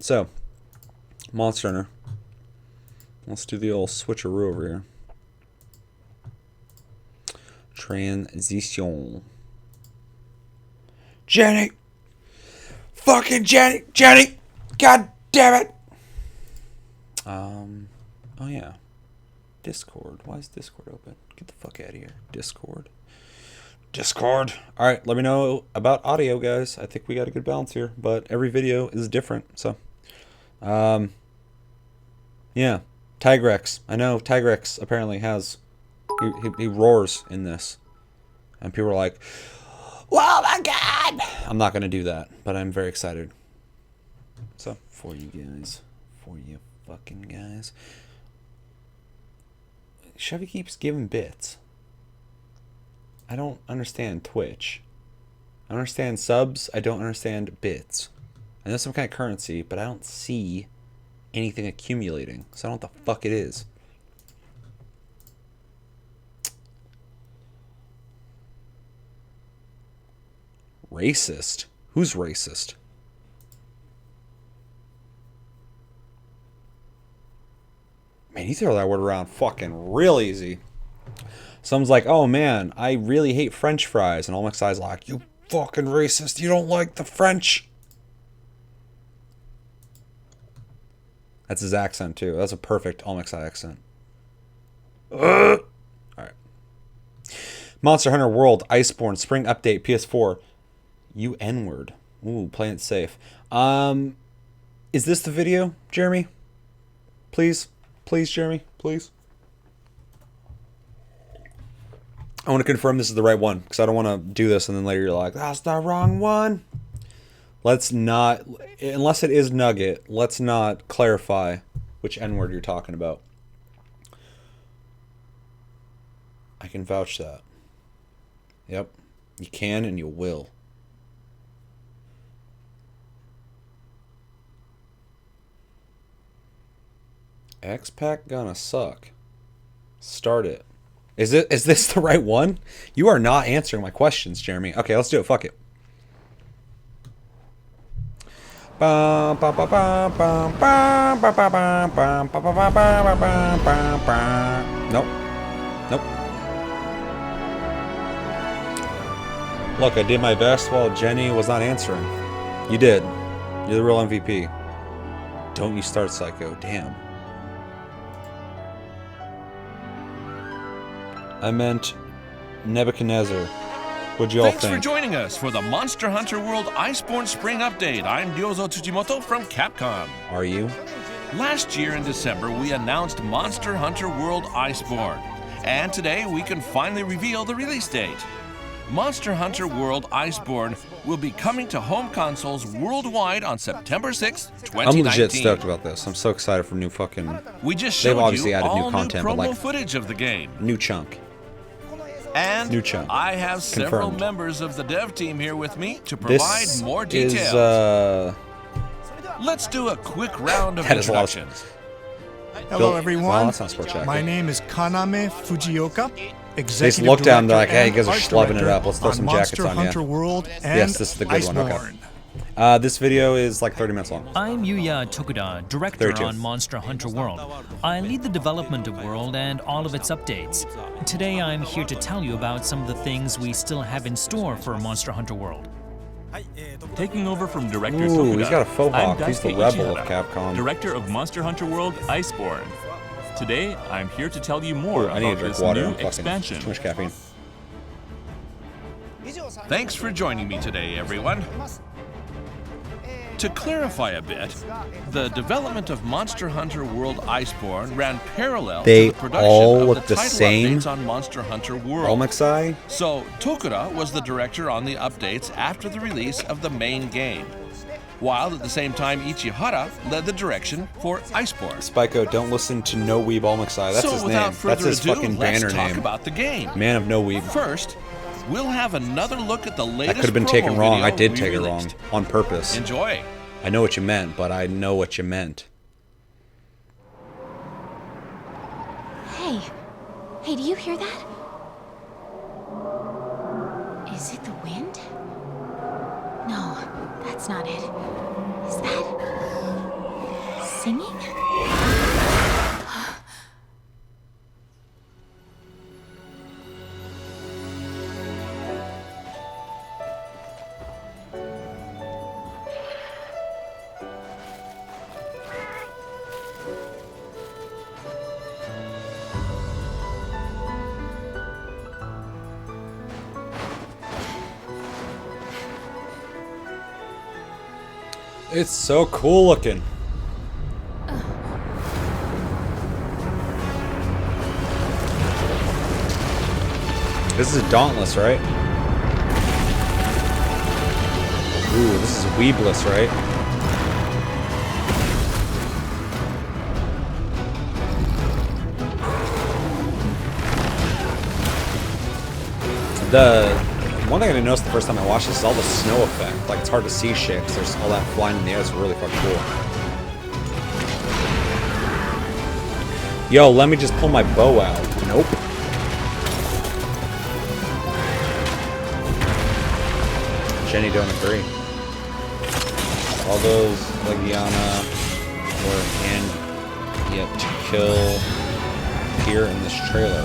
So, Monster Hunter. Let's do the old switcheroo over here. Transition. Jenny! Fucking Jenny! Jenny! God damn it! Oh yeah. Discord. Why is Discord open? Get the fuck out of here. Discord. Discord. Alright, let me know about audio, guys. I think we got a good balance here, but every video is different, so. Yeah. Tigrex. I know Tigrex apparently has... He roars in this. And people are like, oh my god! I'm not going to do that, but I'm very excited. So, for you guys. For you fucking guys. Chevy keeps giving bits. I don't understand Twitch. I understand subs. I don't understand bits. I know some kind of currency, but I don't see anything accumulating. So I don't know what the fuck it is. Racist? Who's racist? Man, you throw that word around fucking real easy. Someone's like, oh man, I really hate French fries. And Almexai's like, you fucking racist. You don't like the French. That's his accent too. That's a perfect Almexai accent. Alright. Monster Hunter World, Iceborne, Spring Update, PS4. You N-word. Ooh, playing it safe. Is this the video, Jeremy? Please? Please, Jeremy? Please? I want to confirm this is the right one, because I don't want to do this and then later you're like, that's the wrong one. Let's not, unless it is Nugget, let's not clarify which N-word you're talking about. I can vouch that. Yep. You can and you will. X-Pack gonna suck. Start it. Is this the right one? You are not answering my questions, Jeremy. Okay, let's do it. Fuck it. Nope. Nope. Look, I did my best while Jenny was not answering. You did. You're the real MVP. Don't you start, Psycho. Damn. I meant Nebuchadnezzar. What'd you all think? Thanks for joining us for the Monster Hunter World Iceborne Spring Update. I'm Ryozo Tsujimoto from Capcom. Are you? Last year in December, we announced Monster Hunter World Iceborne. And today, we can finally reveal the release date. Monster Hunter World Iceborne will be coming to home consoles worldwide on September 6th, 2019. I'm legit stoked about this. I'm so excited for new fucking... We just showed They've obviously you added new all content, new but promo like... footage of the game. New chunk. And New chunk. I have several Confirmed. members of the dev team here with me to provide This more details. is, Let's do a quick round of That is a lot of- introductions. Hello, Well, everyone. that's not sports jacket. My name is Kaname Fujioka, They just executive look down and they're like, director hey, you guys are and schlubbing it art up. Let's throw director some on jackets Monster on you. Hunter World and Yes, this is the good one. Okay. Iceborne. This video is like 30 minutes long. I'm Yuya Tokuda, director 32. on Monster Hunter World. I lead the development of World and all of its updates. Today I'm here to tell you about some of the things we still have in store for Monster Hunter World. Taking over from director Ooh, Tokuda, he's got a faux I'm hawk. He's the Daisuke rebel of Ichihara, Capcom. director of Monster Hunter World Iceborne. Today, I'm here to tell you more Ooh, I need to about drink this water. new I'm fucking expansion. too much caffeine. Thanks for joining me today, everyone. To clarify a bit, the development of Monster Hunter World Iceborne ran parallel They to the production all of look the the title same? updates on Monster Hunter World. Almexai? So Tokuda was the director on the updates after the release of the main game, while at the same time Ichihara led the direction for Iceborne. Spyco, don't listen to No Weeb Almexai. That's so his without name. further That's his ado, fucking let's banner talk name. about the game. Man of No Weeb. First, we'll have another look at the latest That could have been promo taken wrong. video I did we take it wrong. released. On purpose. Enjoy. I know what you meant, but I know what you meant. Hey. Hey, do you hear that? Is it the wind? No, that's not it. Is that... Singing? It's so cool looking. This is Dauntless, right? Ooh, this is Weebless, right? The one thing I noticed the first time I watched this is all the snow effect. Like, it's hard to see shit because there's all that flying in the air. It's really fucking cool. Yo, let me just pull my bow out. Nope. Jenny don't agree. All those Legiana were hand yet to kill appear in this trailer.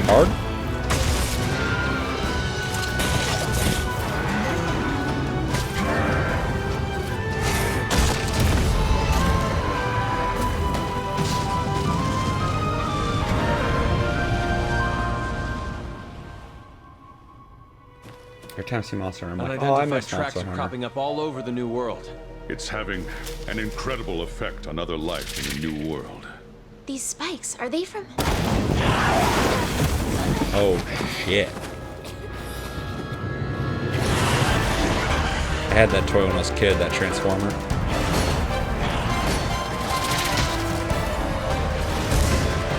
Hard? Every time I see Monster Hunter, I'm like, oh, I Unidentified miss tracks Monster are Hunter. cropping up all over the new world. It's having an incredible effect on other life in the new world. These spikes, are they from... Oh, shit. I had that toy when I was a kid, that Transformer.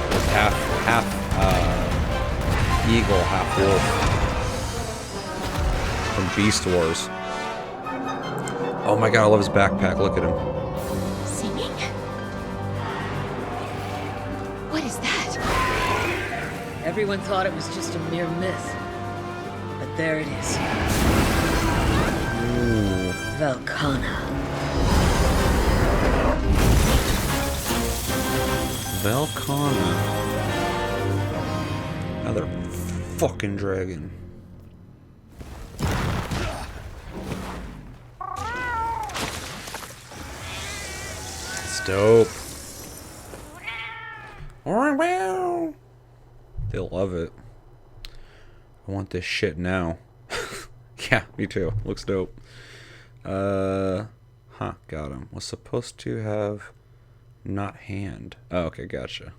With half eagle, half wolf. From Beast Wars. Oh my god, I love his backpack. Look at him. Singing? What is that? Everyone thought it was just a mere myth. But there it is. Ooh. Velkhana. Velkhana. Another fucking dragon. It's dope. They'll love it. I want this shit now. Yeah, me too. Looks dope. Got him. Was supposed to have not hand. Oh, okay, gotcha.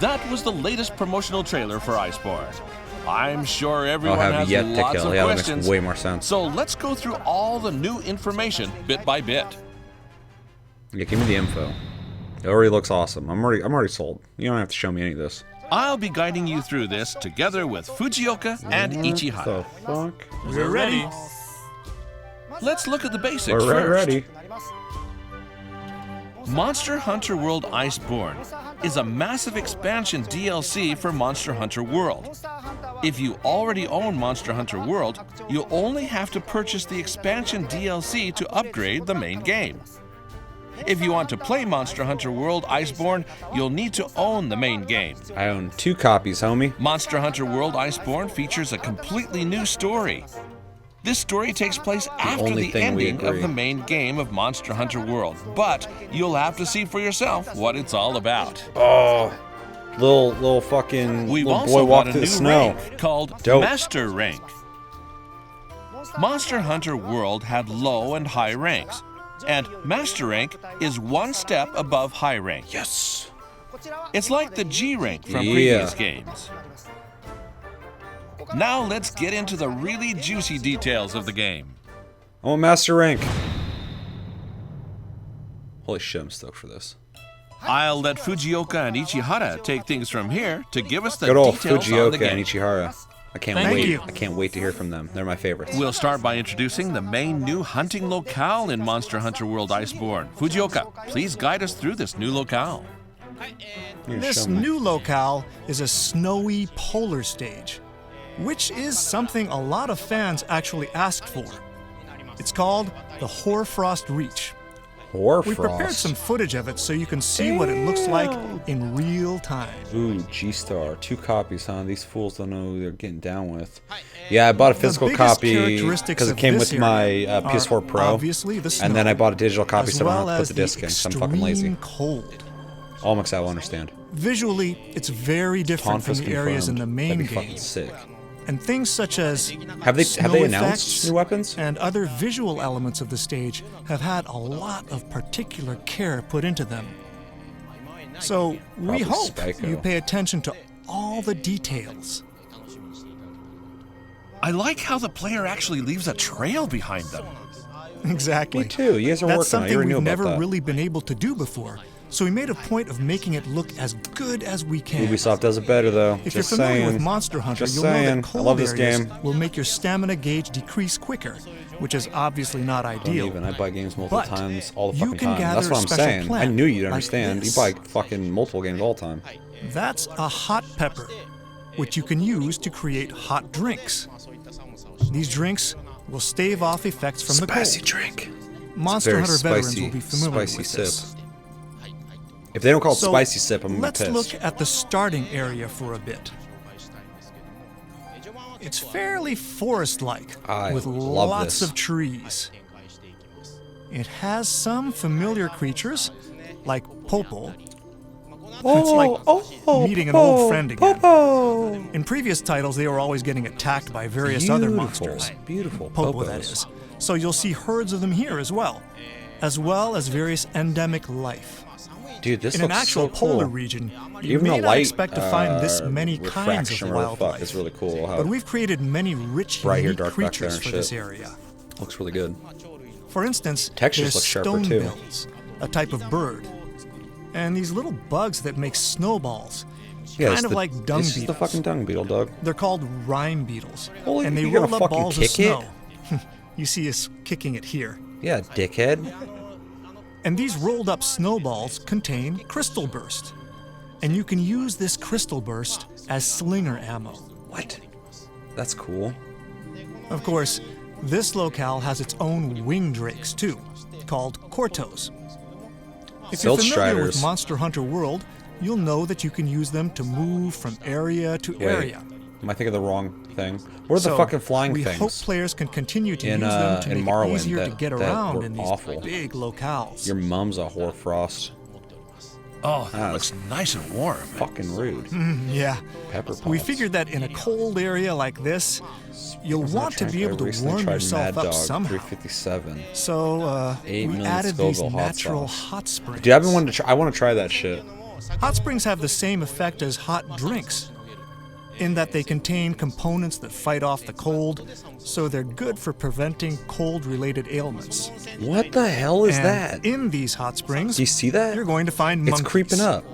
That was the latest promotional trailer for Iceborne. I'm sure I'll everyone have has yet to lots kill. of Yeah, that questions. makes way more sense. So let's go through all the new information bit by bit. Yeah, give me the info. It already looks awesome. I'm already sold. You don't have to show me any of this. I'll be guiding you through this together with Fujioka and Ichihara. What the fuck? We're ready. Let's look at the basics We're first. ready. Monster Hunter World Iceborne is a massive expansion DLC for Monster Hunter World. If you already own Monster Hunter World, you'll only have to purchase the expansion DLC to upgrade the main game. If you want to play Monster Hunter World Iceborne, you'll need to own the main game. I own 2 copies, homie. Monster Hunter World Iceborne features a completely new story. This story takes place after only the thing we ending of agree. the main game of Monster Hunter World, but you'll have to see for yourself what it's all about. Oh, little fucking We've little also boy walked got a through new the snow. rank called Dope. Master Rank. Monster Hunter World had low and high ranks, and Master Rank is one step above high rank. Yes. It's like the G rank from Yeah. previous games. Now let's get into the really juicy details of the game. I want Master Rank. Holy shit, I'm stoked for this. I'll let Fujioka and Ichihara take things from here to give us the Good old details on the Fujioka game. and Ichihara. I can't Thank wait. you. I can't wait to hear from them. They're my favorites. We'll start by introducing the main new hunting locale in Monster Hunter World Iceborne. Fujioka, please guide us through this new locale. Here, This show me. new locale is a snowy polar stage, which is something a lot of fans actually asked for. It's called the Hoarfrost Reach. We prepared some footage of it so you can see what it looks like in real time. Ooh, G-Star. 2 copies, huh? These fools don't know who they're getting down with. Yeah, I bought a physical copy because it came with my PS4 Pro. Obviously the snow, and then I bought a digital copy so I don't well have to put the as disc in because I'm fucking lazy. Cold. All Mixout will understand. Visually, it's very different from the areas in the main That'd be game. fucking sick. And things such as Have they snow announced effects new weapons? and other visual elements of the stage have had a lot of particular care put into them. So we Probably hope Spyco. you pay attention to all the details. I like how the player actually leaves a trail behind them. Exactly. Me too. You guys are That's working on it. something You already knew we've about never that. really been able to do before. So we made a point of making it look as good as we can. Ubisoft does it better though. If Just you're familiar saying. with Monster Hunter, Just you'll know saying. that cold I love this areas game. will make your stamina gauge decrease quicker, which is obviously not Don't ideal. even. I buy games multiple But times all the you fucking can time. gather That's what a I'm special saying. I plant knew you'd like understand. this. You buy fucking multiple games all the time. That's a hot pepper, which you can use to create hot drinks. These drinks will stave off effects from the cold. drink. Monster Very Hunter veterans spicy, will be familiar spicy with sip. this. If they don't call it So spicy sip, I'm gonna be let's pissed. look at the starting area for a bit. It's fairly forest-like, I with love lots this. of trees. It has some familiar creatures, like Popo. It's like meeting an old friend again. In previous titles, they were always getting attacked by various other monsters. Beautiful. Popo, that is. So you'll see herds of them here as well as various endemic life. Dude, this In an looks actual so cool. polar region, you Even may the not light expect to find this many kinds refraction of or whatever the fuck wildlife. is really cool. How But we've created many rich, bright here, unique dark back there creatures and for this shit. area. looks really good. For instance, Textures there's look sharper, too. stonebills, a type of bird, and these little bugs that make snowballs, Yeah, kind of like dung This is the beetles. fucking dung beetle, dog. They're called rime beetles, Holy, and they you gonna roll up fucking balls of kick it? snow. You see us kicking it here. Yeah, dickhead. And these rolled up snowballs contain crystal burst. And you can use this crystal burst as slinger ammo. What? That's cool. Of course, this locale has its own wing drakes too, called Cortos. If you're Stealth familiar with Striders. Monster Hunter World, you'll know that you can use them to move from area to Wait, area. am I thinking of the wrong thing? What are the So, fucking flying we things? hope players can continue to in, use them to in make Morrowind it easier to that- get that around were in these awful. big locales. Your mom's a hoarfrost. Oh, that Ah, looks nice and warm. Fucking rude. Yeah. Pepper pots. We figured that in a cold area like this, you'll want to be able to warm yourself up somehow. 357. So, 8 we million added these Scoville hot natural sauce. hot springs. Dude, I've been wanting to try. I want to try that shit. Hot springs have the same effect as hot drinks, in that they contain components that fight off the cold, so they're good for preventing cold-related ailments. What the hell is And that? in these hot springs, Do you see that? you're going to find It's monkeys. creeping up.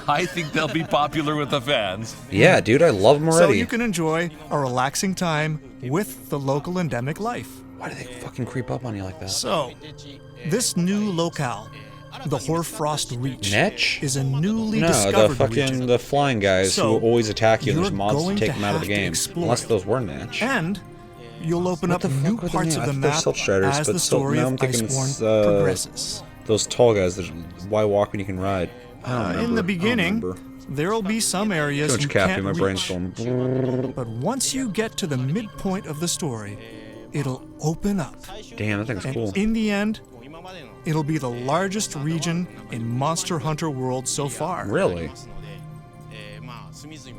I think they'll be popular with the fans. Yeah, dude, I love them So already. you can enjoy a relaxing time with the local endemic life. Why do they fucking creep up on you like that? So, this new locale, the Hoarfrost Reach, Netch? is a newly No, discovered the fucking region. the flying guys So, who always attack you and there's you're mods to going take to them out of have the to game. explore Unless it. those were Natch. And you'll open What up the fuck new were their parts names? of I the thought they're map Self-Striders, as but the so- story now of I'm thinking it's, Iceborne progresses. Those tall guys that why walk when you can ride. I don't remember. In the I don't beginning, remember. there'll be some areas Too much you caffeine, can't my brain's reach. going. But once you get to the midpoint of the story, it'll open up. Damn, that thing's And cool. in the end, it'll be the largest region in Monster Hunter World so far. Really?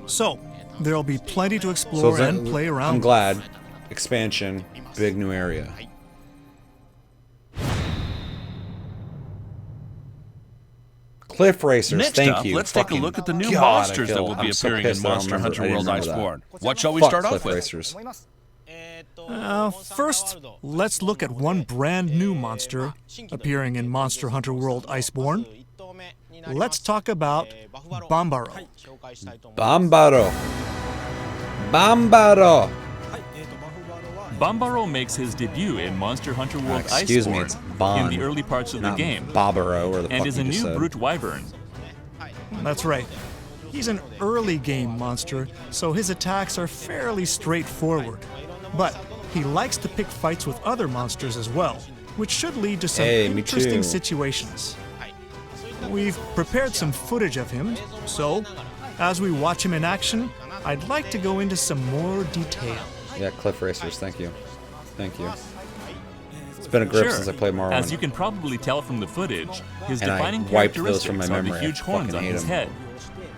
So, there'll be plenty to explore that- and play around. I'm glad. Expansion, big new area. Cliff Racers, Next thank up, you. let's take a Fucking look at the new God, monsters I that feel- will be I'm so appearing in pissed I don't Monster remember- Hunter I didn't World remember Iceborne. that. What shall we Fuck start Cliff off with? Racers. First, let's look at one brand new monster appearing in Monster Hunter World Iceborne. Let's talk about Bambaro. Bambaro. Bambaro. Bambaro makes his debut in Monster Hunter World Excuse me, Iceborne it's Bon, in the early parts of the not game, Barbaro, or the and fuck is you a just new said. brute wyvern. That's right. He's an early game monster, so his attacks are fairly straightforward. But he likes to pick fights with other monsters as well, which should lead to some Hey, me interesting too. situations. We've prepared some footage of him, so as we watch him in action, I'd like to go into some more detail. Yeah, Cliff Racers, thank you. Thank you. It's been a grip Sure. since I played Morrowind. As you can probably tell from the footage, his And I defining wiped those from my characteristics are the memory. I huge horns fucking on hate his him. head.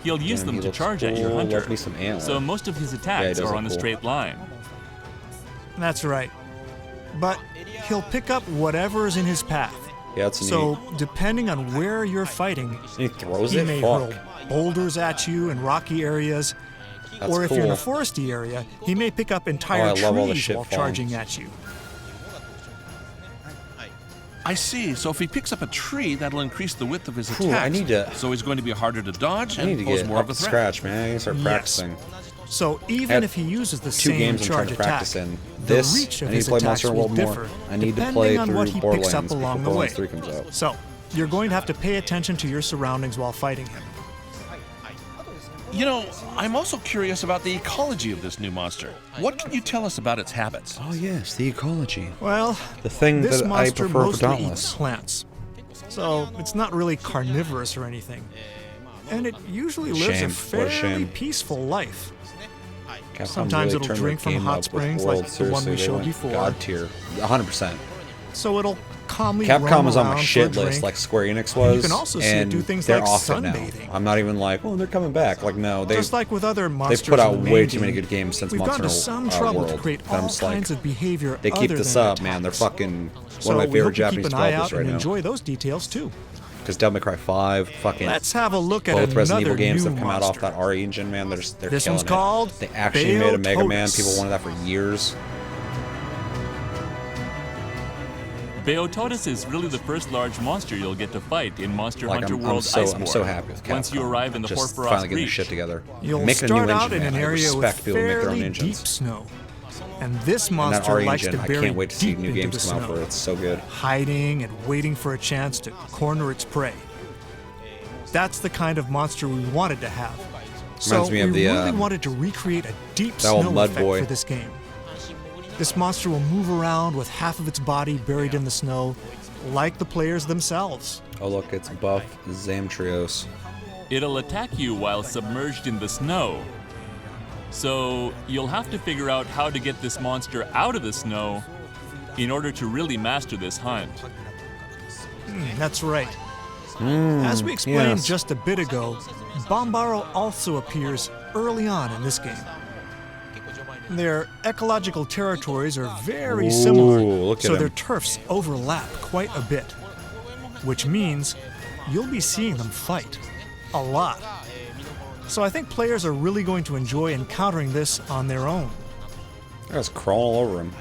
He'll use Damn, them he to looks charge at your cool. hunter. Love me some antler. So most of his Yeah, he attacks does are look on a cool. straight line. That's right. But he'll pick up whatever is in his path. Yeah, it's So, neat. depending on where you're fighting, He throws he it? may Fuck. hurl boulders at you in rocky areas, That's or if you're in a cool. foresty area, he may pick up Oh, entire I love all the trees shit while falling. charging at you. I see. So if he picks up a tree, that'll increase the width of his Phew, attacks. I need to- So he's going to be harder to dodge I need and to pose get more up of a to threat. scratch, man. I need to start Yes. practicing. So Had even if he uses the 2 same games I'm trying charge to attack, practice in. the This, reach I of need his to play attacks Monster will World more. differ I need to depending play on through what he picks Borderlands up before along the Borderlands way. 3 comes out. So you're going to have to pay attention to your surroundings while fighting him. You know, I'm also curious about the ecology of this new monster. What can you tell us about its habits? Oh yes, the ecology. Well, The thing this that I monster prefer for mostly Dauntless. eats plants, so it's not really carnivorous or anything, and it usually lives Shame. a What a fairly shame. peaceful life. Capcom Sometimes really it'll turned drink their from game hot up with springs World. like the one Seriously, we they showed went before. God tier, 100%. So it'll calmly Capcom roam was on my around for a shit list, drink. like Square Enix And you was. can also see it and do things they're like off it now. sunbathing. I'm not even like, oh, they're coming back. Like, no, they Just like with other monsters, put out in the way main too many game, good games since we've Monster gone to some World. trouble to create And I'm all just like, kinds of behavior they keep other this than up, man. They're attacks. fucking So one of my we favorite hope you Japanese keep an eye developers out right and now. enjoy those details too. Because Devil May Cry 5, fucking Let's have a look at both another Resident Evil games new that have come out off monster. that RE engine, man. They're This killing one's it. called They actually made a Mega Man. Beototus. People wanted that for years. Beototus is really the first large monster you'll get to fight in Monster Like, Hunter I'm World so Iceborne. happy with Capcom. Once you arrive in the Just Horfrost finally getting their Reach. shit together. You'll Making a start new out engine, in an man. I area with respect people who make their own fairly engines. deep snow, and this And that monster RE likes engine, to I bury can't wait to see deep new into games the come out snow, for it. It's so good. hiding and waiting for a chance to corner its prey. That's the kind of monster we wanted to have. So Reminds me of we the, really wanted to recreate a deep that old snow Mud effect Boy. for this game. This monster will move around with half of its body buried in the snow, like the players themselves. Oh look, it's Buff Zamtrios. It'll attack you while submerged in the snow. So you'll have to figure out how to get this monster out of the snow in order to really master this hunt. That's right. As we explained yes. just a bit ago, Bombaro also appears early on in this game. Their ecological territories are very similar, look at so their him. turfs overlap quite a bit, which means you'll be seeing them fight a lot. So I think players are really going to enjoy encountering this on their own. I was crawling all over him.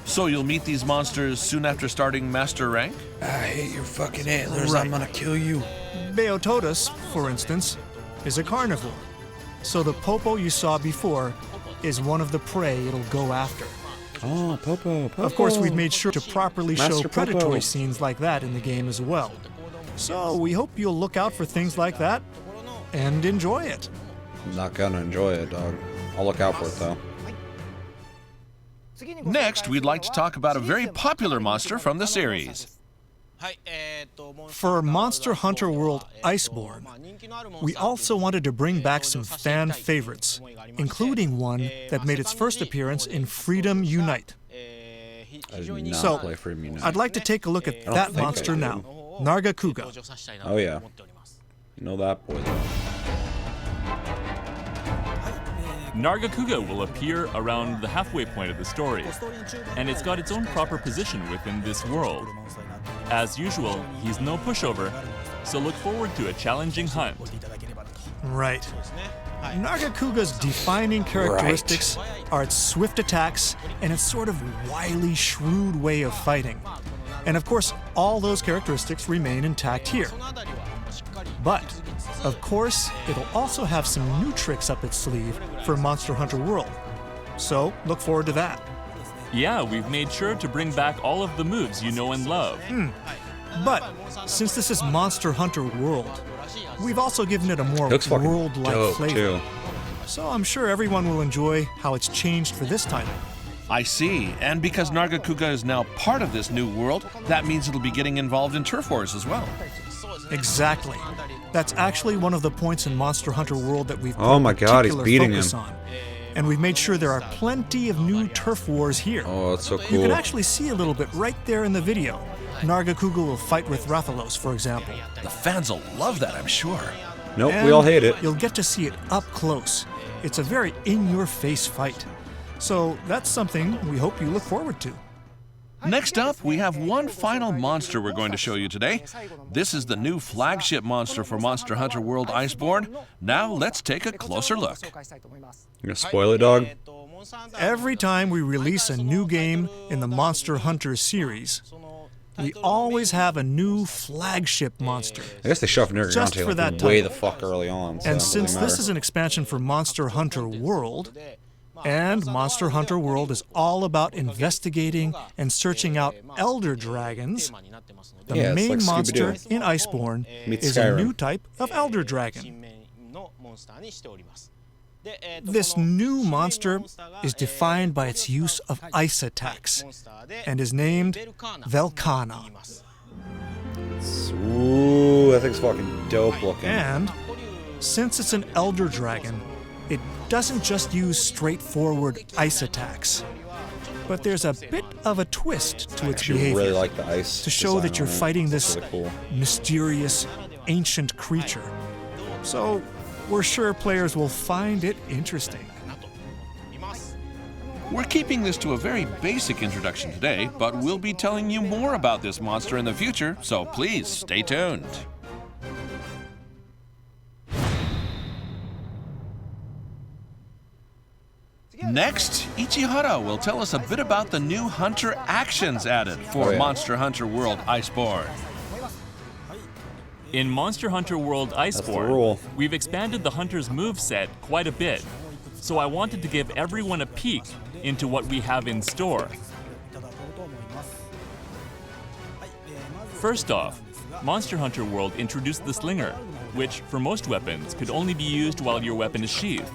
So you'll meet these monsters soon after starting Master Rank? I hate your fucking antlers. Right. I'm gonna kill you. Beototus, for instance, is a carnivore. So the popo you saw before is one of the prey it'll go after. Oh, Popo. Of course, we've made sure to properly show Master Popo. predatory scenes like that in the game as well. So we hope you'll look out for things like that and enjoy it. I'm not gonna enjoy it, dog. I'll look out for it though. Next, we'd like to talk about a very popular monster from the series. For Monster Hunter World Iceborne, we also wanted to bring back some fan favorites, including one that made its first appearance in Freedom Unite. I did not So, play Freedom Unite. I'd like to take a look at that think I monster did. now, Nargacuga. Oh yeah. You know that boy though. Nargacuga will appear around the halfway point of the story, and it's got its own proper position within this world. As usual, he's no pushover, so look forward to a challenging hunt. Right. Nargacuga's defining characteristics are its swift attacks and its sort of wily, shrewd way of fighting. And of course, all those characteristics remain intact here. But, of course, it'll also have some new tricks up its sleeve for Monster Hunter World. So, look forward to that. Yeah, we've made sure to bring back all of the moves you know and love. But, since this is Monster Hunter World, we've also given it a more Looks fucking world-like dope flavor. too. So I'm sure everyone will enjoy how it's changed for this title. I see. And because Nargacuga is now part of this new world, that means it'll be getting involved in turf wars as well. Exactly. That's actually one of the points in Monster Hunter World that we've put Oh my God, he's particular beating focus him. on. And we've made sure there are plenty of new turf wars here. Oh, that's so You cool. can actually see a little bit right there in the video. Nargacuga will fight with Rathalos, for example. The fans will love that, I'm sure. Nope, And we all hate it. You'll get to see it up close. It's a very in-your-face fight. So that's something we hope you look forward to. Next up, we have one final monster we're going to show you today. This is the new flagship monster for Monster Hunter World Iceborne. Now let's take a closer look. You gonna spoil it, dog? Every time we release a new game in the Monster Hunter series, we always have a new flagship monster. I guess they shoved Just for Nergigante that like way title. the fuck early on. So And it doesn't since this matter. is an expansion for Monster Hunter World, and Monster Hunter World is all about investigating and searching out elder dragons, the Yeah, it's main like monster Scooby-Doo. in Iceborne Meets is a Skyrim. new type of elder dragon. This new monster is defined by its use of ice attacks and is named Velkhana. Ooh, that thing's fucking dope looking. And since it's an elder dragon, it doesn't just use straightforward ice attacks, but there's a bit of a twist to I its actually behavior really like the ice to show that design you're on it. fighting That's this really cool. mysterious, ancient creature. So we're sure players will find it interesting. We're keeping this to a very basic introduction today, but we'll be telling you more about this monster in the future, so please stay tuned. Next, Ichihara will tell us a bit about the new Hunter actions added for Oh, yeah. Monster Hunter World Iceborne. In Monster Hunter World the Iceborne, rule. we've expanded the Hunter's moveset quite a bit, so I wanted to give everyone a peek into what we have in store. First off, Monster Hunter World introduced the Slinger, which, for most weapons, could only be used while your weapon is sheathed.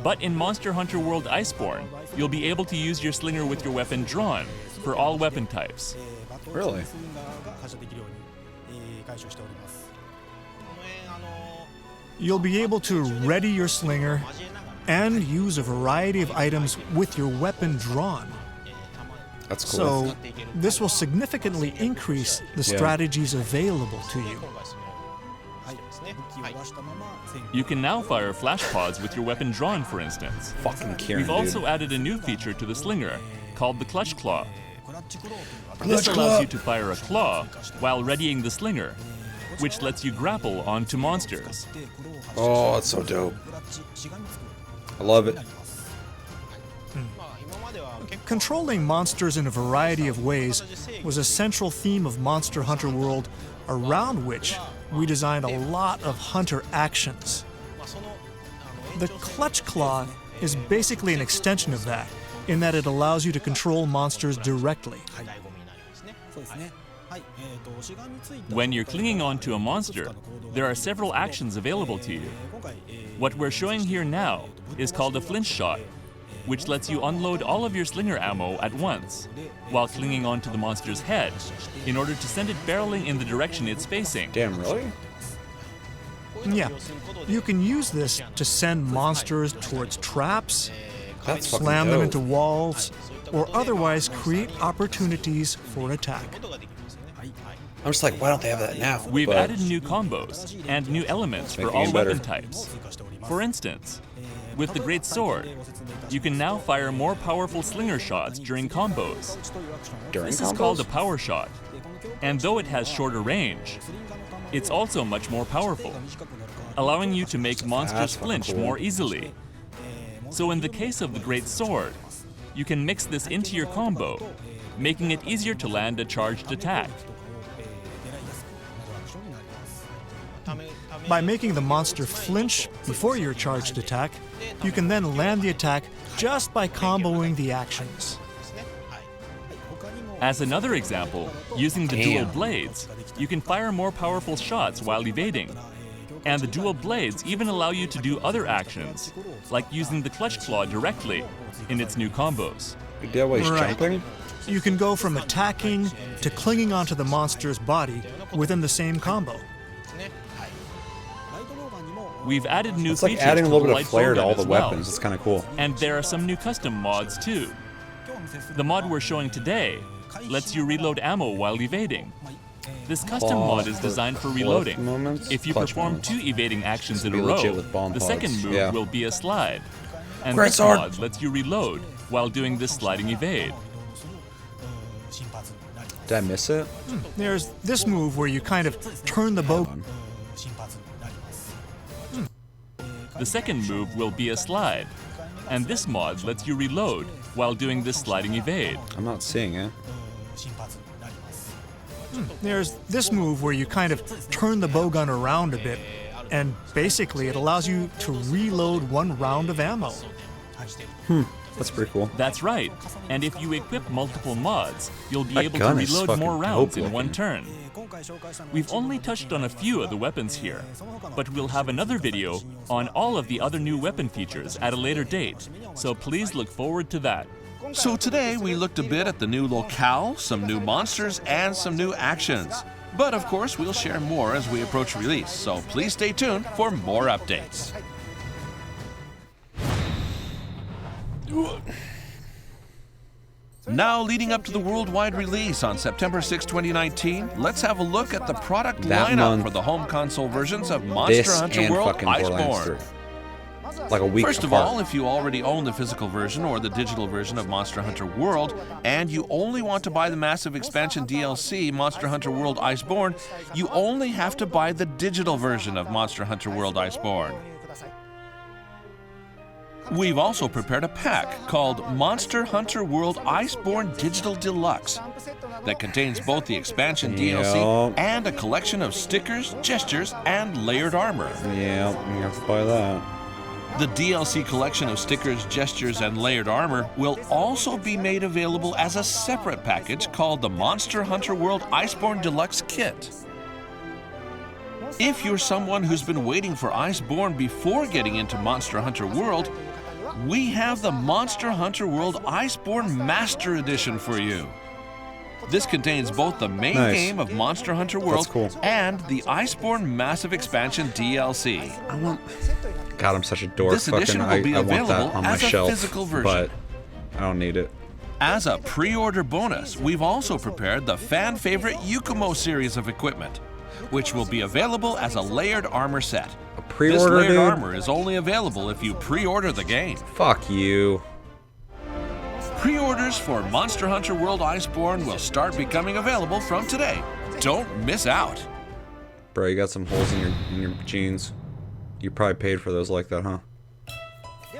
But in Monster Hunter World Iceborne, you'll be able to use your Slinger with your weapon drawn for all weapon types. Really? You'll be able to ready your slinger and use a variety of items with your weapon drawn. That's cool. So this will significantly increase the Yeah. strategies available to you. You can now fire flash pods with your weapon drawn, for instance. Fucking Kieran, We've also dude. added a new feature to the Slinger, called the Clutch Claw. This allows you to fire a claw while readying the Slinger, which lets you grapple onto monsters. Oh, that's so dope. I love it. Controlling monsters in a variety of ways was a central theme of Monster Hunter World, around which we designed a lot of hunter actions. The Clutch Claw is basically an extension of that, in that it allows you to control monsters directly. When you're clinging onto a monster, there are several actions available to you. What we're showing here now is called a flinch shot, which lets you unload all of your Slinger ammo at once, while clinging onto the monster's head, in order to send it barreling in the direction it's facing. Damn, really? Yeah, you can use this to send monsters towards traps, That's fucking slam them dope. into walls, or otherwise create opportunities for attack. I'm just like, why don't they have that now? We've But added new combos and new elements for Making all it better. weapon types. For instance, with the Great Sword, you can now fire more powerful Slinger shots during combos. during This is combos? called a power shot, and though it has shorter range, it's also much more powerful, allowing you to make monsters That's fucking flinch cool. more easily. So in the case of the Great Sword, you can mix this into your combo, making it easier to land a charged attack. By making the monster flinch before your charged attack, you can then land the attack just by comboing the actions. As another example, using the dual Damn. blades, you can fire more powerful shots while evading. And the dual blades even allow you to do other actions, like using the Clutch Claw directly in its new combos. Big deal while he's jumping? You can go from attacking to clinging onto the monster's body within the same combo. We've added new It's like features adding a to little the bit of light flair to bowgun all the as well. weapons. It's kind of cool. And there are some new custom mods too. The mod we're showing today lets you reload ammo while evading. This custom mod is designed for reloading. If you perform 2 evading actions in a row, the second move will be a slide. And this mod lets you reload while doing this sliding evade. Did I miss it? There's this move where you kind of turn the bow. The second move will be a slide. And this mod lets you reload while doing this sliding evade. I'm not seeing it. There's this move where you kind of turn the bowgun around a bit, and basically it allows you to reload 1 round of ammo. That's pretty cool. That's right. And if you equip multiple mods, you'll be That able to gun is reload fucking more rounds dope in one looking. turn. We've only touched on a few of the weapons here, but we'll have another video on all of the other new weapon features at a later date, so please look forward to that. So today we looked a bit at the new locale, some new monsters, and some new actions. But of course, we'll share more as we approach release, so please stay tuned for more updates. Now, leading up to the worldwide release on September 6, 2019, let's have a look at the product That lineup month, for the home console versions of Monster This Hunter and World fucking Borderlands 3. Iceborne. Like a week First of apart. all, if you already own the physical version or the digital version of Monster Hunter World, and you only want to buy the massive expansion DLC, Monster Hunter World Iceborne, you only have to buy the digital version of Monster Hunter World Iceborne. We've also prepared a pack called Monster Hunter World Iceborne Digital Deluxe that contains both the expansion DLC and a collection of stickers, gestures, and layered armor. Yeah, you have to buy that. The DLC collection of stickers, gestures, and layered armor will also be made available as a separate package called the Monster Hunter World Iceborne Deluxe Kit. If you're someone who's been waiting for Iceborne before getting into Monster Hunter World, we have the Monster Hunter World Iceborne Master Edition for you. This contains both the main game of Monster Hunter World and the Iceborne Massive Expansion DLC. God, I'm such a dork. This edition will be I want available that on my as a shelf, physical version. but I don't need it. As a pre-order bonus, we've also prepared the fan-favorite Yukumo series of equipment, which will be available as a layered armor set. This Pre-order, layered dude? armor is only available if you pre-order the game. Fuck you. Pre-orders for Monster Hunter World Iceborne will start becoming available from today. Don't miss out. Bro, you got some holes in your jeans. You probably paid for those like that, huh?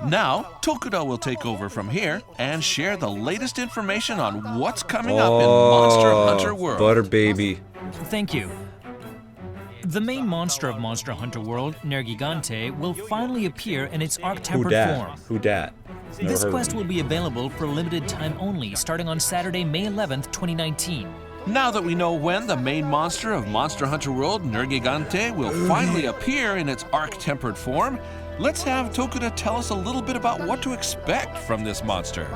Now, Tokuda will take over from here and share the latest information on what's coming up in Monster Hunter World. Butter baby. Thank you. The main monster of Monster Hunter World, Nergigante, will finally appear in its arc-tempered form. Who dat? Never This heard of quest him. will be available for limited time only, starting on Saturday, May 11th, 2019. Now that we know when the main monster of Monster Hunter World, Nergigante, will finally appear in its arc-tempered form, let's have Tokuda tell us a little bit about what to expect from this monster.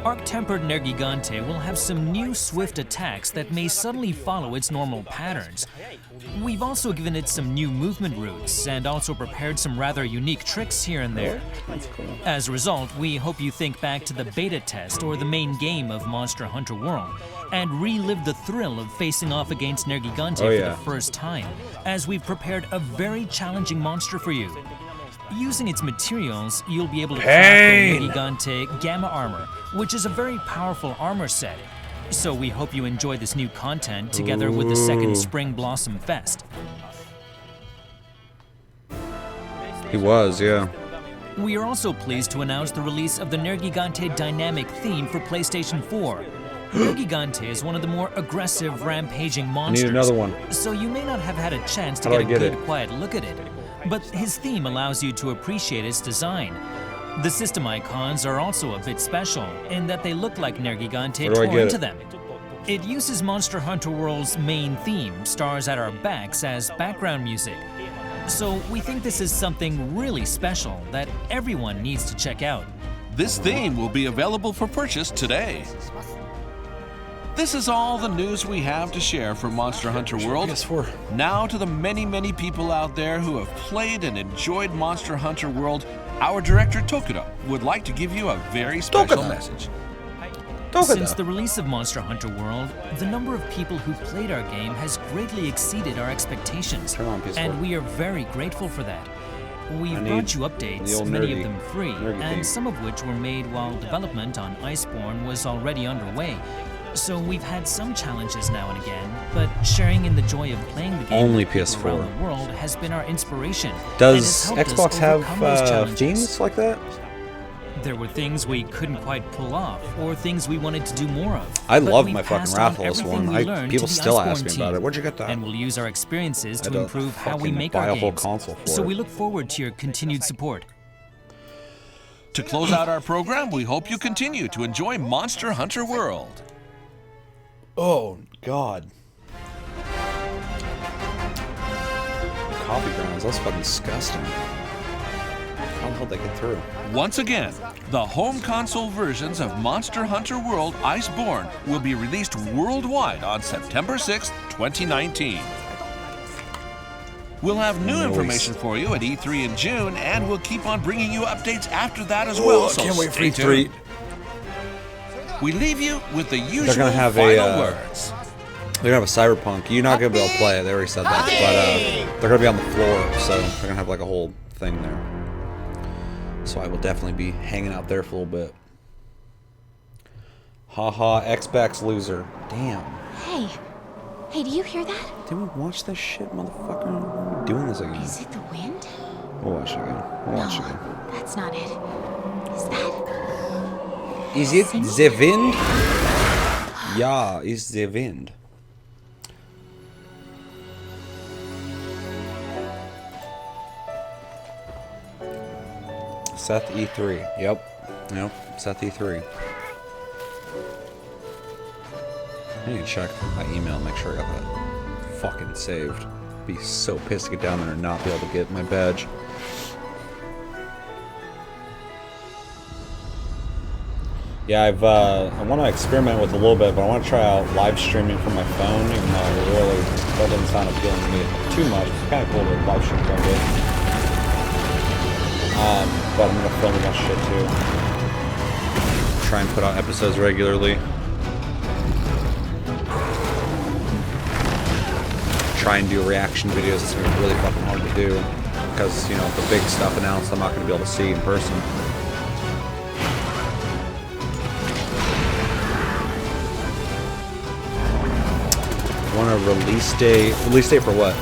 Arc-tempered Nergigante will have some new swift attacks that may subtly follow its normal patterns. We've also given it some new movement routes and also prepared some rather unique tricks here and there. As a result, we hope you think back to the beta test or the main game of Monster Hunter World and relive the thrill of facing off against Nergigante for the first time, as we've prepared a very challenging monster for you. Using its materials, you'll be able to craft the Nergigante Gamma Armor, which is a very powerful armor set. So we hope you enjoy this new content together with the second Spring Blossom Fest. He was, yeah. We are also pleased to announce the release of the Nergigante Dynamic theme for PlayStation 4. Nergigante is one of the more aggressive, rampaging monsters. I need another one. So you may not have had a chance to How get do I a get good, it? quiet look at it. But his theme allows you to appreciate its design. The system icons are also a bit special in that they look like Nergigante Where do I tore get into it? them. It uses Monster Hunter World's main theme, Stars at Our Backs, as background music. So we think this is something really special that everyone needs to check out. This theme will be available for purchase today. This is all the news we have to share for Monster Hunter World. PS4. Now to the many, many people out there who have played and enjoyed Monster Hunter World, our director Tokuda would like to give you a very special message. Since the release of Monster Hunter World, the number of people who played our game has greatly exceeded our expectations, Turn on PS4. and we are very grateful for that. We've I brought you need updates, the old many nerdy- of them free, nerdy and thing. some of which were made while development on Iceborne was already underway. So we've had some challenges now and again, but sharing in the joy of playing the game Only with people PS4. around the world has been our inspiration. and Does has helped us Xbox have overcome those challenges. themes like that? There were things we couldn't quite pull off, or things we wanted to do more of. I but love we my fucking passed on Rathalos everything one. we learned People to the still ask Iceborne me about team, it. Where'd you get that? And we'll use our experiences to had to improve how we fucking make buy our a whole games. console for So it. we look forward to your continued support. To close out our program, we hope you continue to enjoy Monster Hunter World. Oh, God. Coffee grounds. That's fucking disgusting. How the hell did they get through? Once again, the home console versions of Monster Hunter World Iceborne will be released worldwide on September 6th, 2019. We'll have new information for you at E3 in June, and we'll keep on bringing you updates after that as well. So can't wait for stay E3. tuned. We leave you with the usual gonna have final words. They're gonna have a Cyberpunk. You're not gonna be able to play it. They already said that, but they're gonna be on the floor, so they're gonna have like a whole thing there. So I will definitely be hanging out there for a little bit. Haha, Xbox loser. Damn. Hey. Hey, do you hear that? Did we watch this shit, motherfucker? Why are we doing this again? Is it the wind? We'll watch it again. We'll watch it again. That's not it. Is that... Is it the wind? Yeah, it's the wind. Seth E3. Yep, Seth E3. I need to check my email, make sure I got that fucking saved. Be so pissed to get down there and not be able to get my badge. Yeah, I want to experiment with a little bit, but I want to try out live streaming from my phone, even though really that doesn't sound appealing to me too much. It's kind of cool to live stream from it. But I'm going to film a bunch of shit too. Try and put out episodes regularly. Try and do reaction videos. It's going to be really fucking hard to do because, you know, the big stuff announced I'm not going to be able to see in person. Want a release date? Release date for what?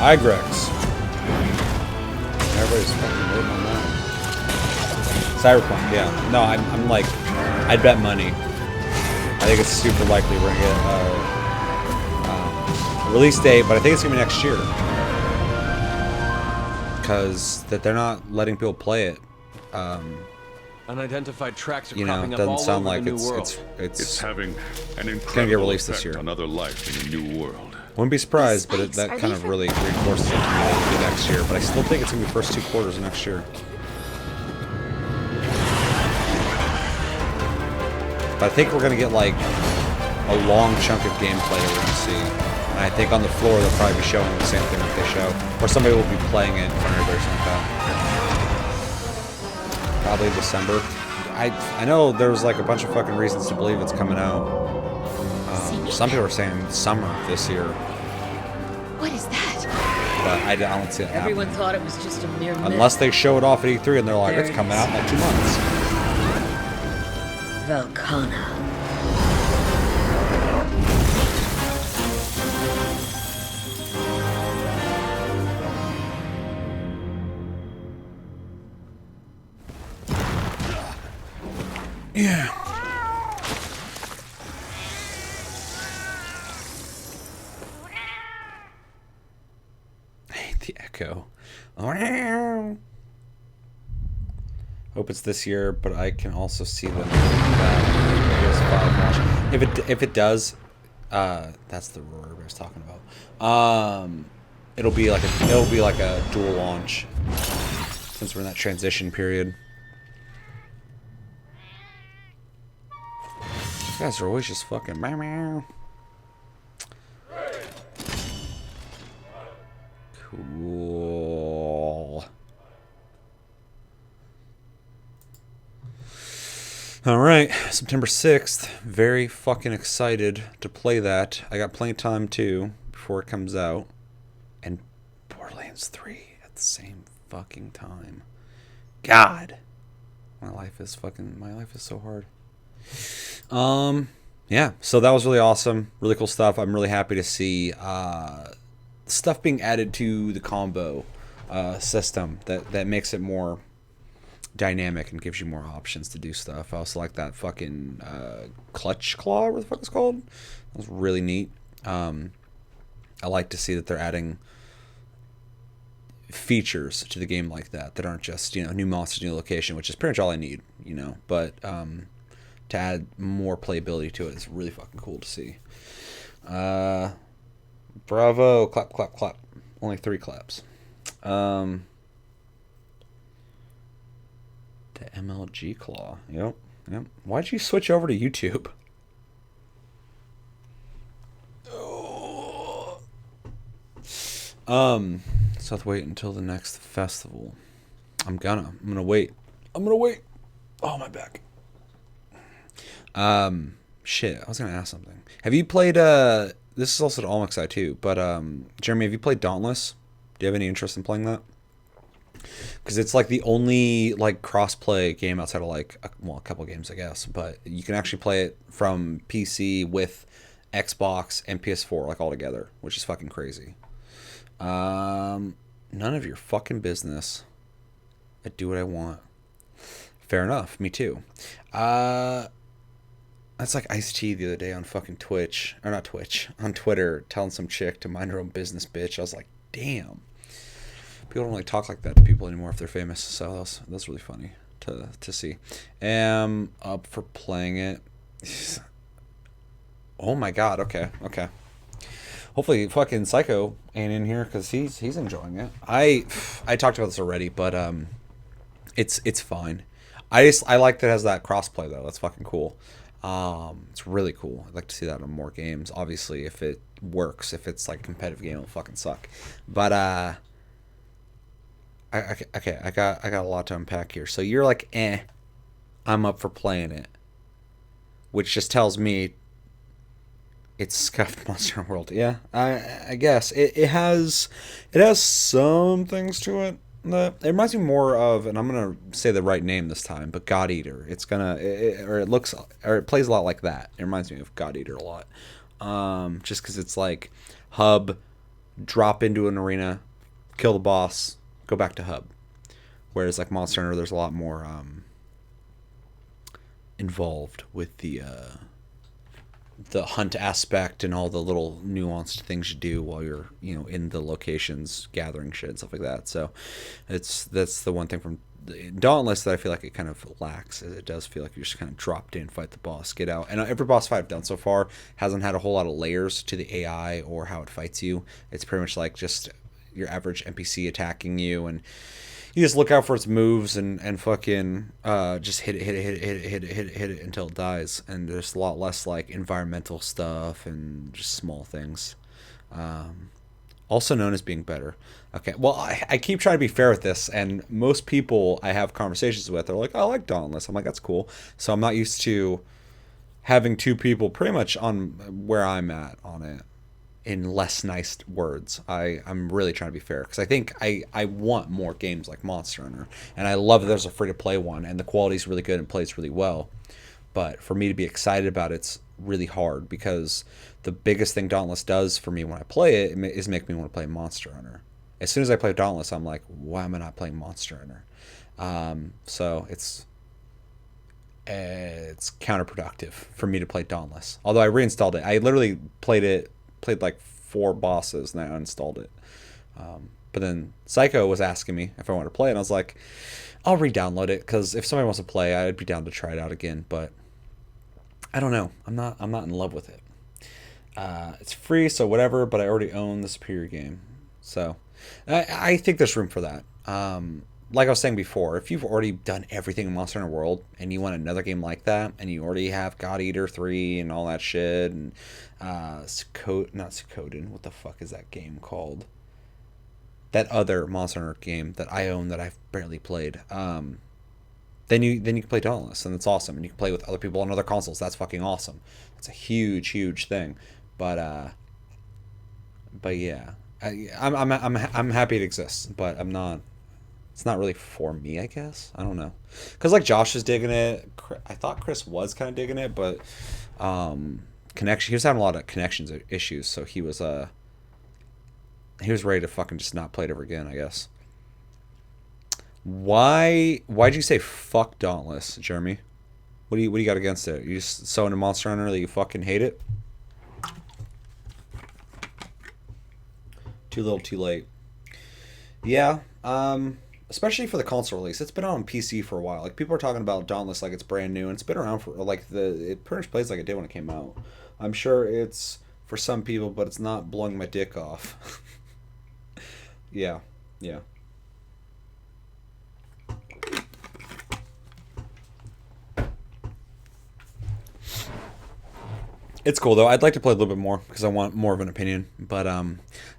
Igrex. Everybody's fucking waiting on that. Cyberpunk, yeah. No, I'm like, I'd bet money. I think it's super likely we're gonna get a release date, but I think it's gonna be next year. Because that they're not letting people play it. Unidentified tracks are You know, cropping it up doesn't all sound over like the new it's world. It's having an get incredible released this effect year. on other life in a new world. Wouldn't be surprised, but Spikes, that are kind they of for- really reinforces it to me that it'll be next year. But I still think it's gonna be the first 2 quarters of next year. But I think we're gonna get like a long chunk of gameplay that we're gonna see. And I think on the floor they'll probably be showing the same thing that they show, or somebody will be playing it in front of everybody or something like that. Probably December. I know there's like a bunch of fucking reasons to believe it's coming out. Some people are saying summer this year, What is that? but I don't see it Everyone happening. thought it was just a mere myth. Unless they show it off at E3 and they're like, There it's it coming is. out in like 2 months. Valkana. Yeah. I hate the echo. Hope it's this year, but I can also see them. PS5 launch. If it does, that's the roar I was talking about. It'll be like a dual launch since we're in that transition period. These guys are always just fucking meow meow. Cool. Alright, September 6th. Very fucking excited to play that. I got plenty of time too before it comes out. And Borderlands 3 at the same fucking time. God. My life is so hard. Yeah, so that was really awesome. Really cool stuff. I'm really happy to see stuff being added to the combo system that makes it more dynamic and gives you more options to do stuff. I also like that fucking clutch claw, what the fuck it's called. That was really neat. I like to see that they're adding features to the game like that aren't just, you know, new monsters, new location, which is pretty much all I need, you know. But to add more playability to it is really fucking cool to see. Bravo, clap, clap, clap. Only 3 claps. The MLG claw. Yep. Why'd you switch over to YouTube? So I have to wait until the next festival. I'm gonna wait. Oh, my back. Shit, I was gonna ask something. Have you played this is also to Almexi too, but Jeremy, have you played Dauntless? Do you have any interest in playing that? Because it's like the only like cross-play game outside of like a couple games, I guess, but you can actually play it from PC with Xbox and PS4 like all together, which is fucking crazy. None of your fucking business. I do what I want. Fair enough. Me too. That's like Ice-T the other day on fucking Twitch, or not Twitch, on Twitter, telling some chick to mind her own business, bitch. I was like, damn. People don't really talk like that to people anymore if they're famous, so that's really funny to see. Am up for playing it. Oh my god, okay. Hopefully fucking Psycho ain't in here because he's enjoying it. I talked about this already, but it's fine. I like that it has that crossplay though. That's fucking cool. It's really cool. I'd like to see that on more games. Obviously, if it works, if it's like a competitive game, it'll fucking suck. But I got a lot to unpack here. So you're like, I'm up for playing it, which just tells me it's scuffed Monster World. Yeah, I guess it has some things to it. It reminds me more of, and I'm gonna say the right name this time, but God Eater. It plays a lot like that. It reminds me of God Eater a lot, just because it's like hub, drop into an arena, kill the boss, go back to hub. Whereas like Monster Hunter, there's a lot more involved with the hunt aspect and all the little nuanced things you do while you're, you know, in the locations gathering shit and stuff like that. So that's the one thing from Dauntless that I feel like it kind of lacks. It does feel like you just kind of dropped in, fight the boss, get out. And every boss fight I've done so far hasn't had a whole lot of layers to the AI or how it fights you. It's pretty much like just your average NPC attacking you, and you just look out for its moves and fucking just hit it until it dies. And there's a lot less like environmental stuff and just small things. Also known as being better. Okay, well, I keep trying to be fair with this, and most people I have conversations with are like, I like Dauntless. I'm like, that's cool. So I'm not used to having two people pretty much on where I'm at on it in less nice words. I'm really trying to be fair because I think I want more games like Monster Hunter, and I love that there's a free-to-play one, and the quality's really good and plays really well. But for me to be excited about it's really hard because the biggest thing Dauntless does for me when I play it is make me want to play Monster Hunter. As soon as I play Dauntless, I'm like, why am I not playing Monster Hunter? So it's counterproductive for me to play Dauntless. Although I reinstalled it. I literally played like 4 bosses and I uninstalled it. But then Psycho was asking me if I wanted to play it, and I was like, I'll re-download it because if somebody wants to play, I'd be down to try it out again. But I don't know. I'm not in love with it. It's free, so whatever. But I already own the superior game, so I think there's room for that. Like I was saying before, if you've already done everything in Monster Hunter World and you want another game like that, and you already have God Eater 3 and all that shit, and not Suikoden, what the fuck is that game called? That other Monster Hunter game that I own that I've barely played. Then you can play Dauntless, and it's awesome, and you can play with other people on other consoles. That's fucking awesome. It's a huge thing, but yeah, I'm happy it exists, but I'm not. It's not really for me, I guess. I don't know, because like Josh is digging it. I thought Chris was kind of digging it, but connection. He was having a lot of connections issues, so he was ready to fucking just not play it ever again, I guess. Why'd you say fuck Dauntless, Jeremy? What do you got against it? You just so into Monster Hunter that you fucking hate it? Too little, too late. Yeah, especially for the console release. It's been on PC for a while. Like, people are talking about Dauntless like it's brand new, and it's been around for like it pretty much plays like it did when it came out. I'm sure it's for some people, but it's not blowing my dick off. Yeah. It's cool though. I'd like to play a little bit more because I want more of an opinion. But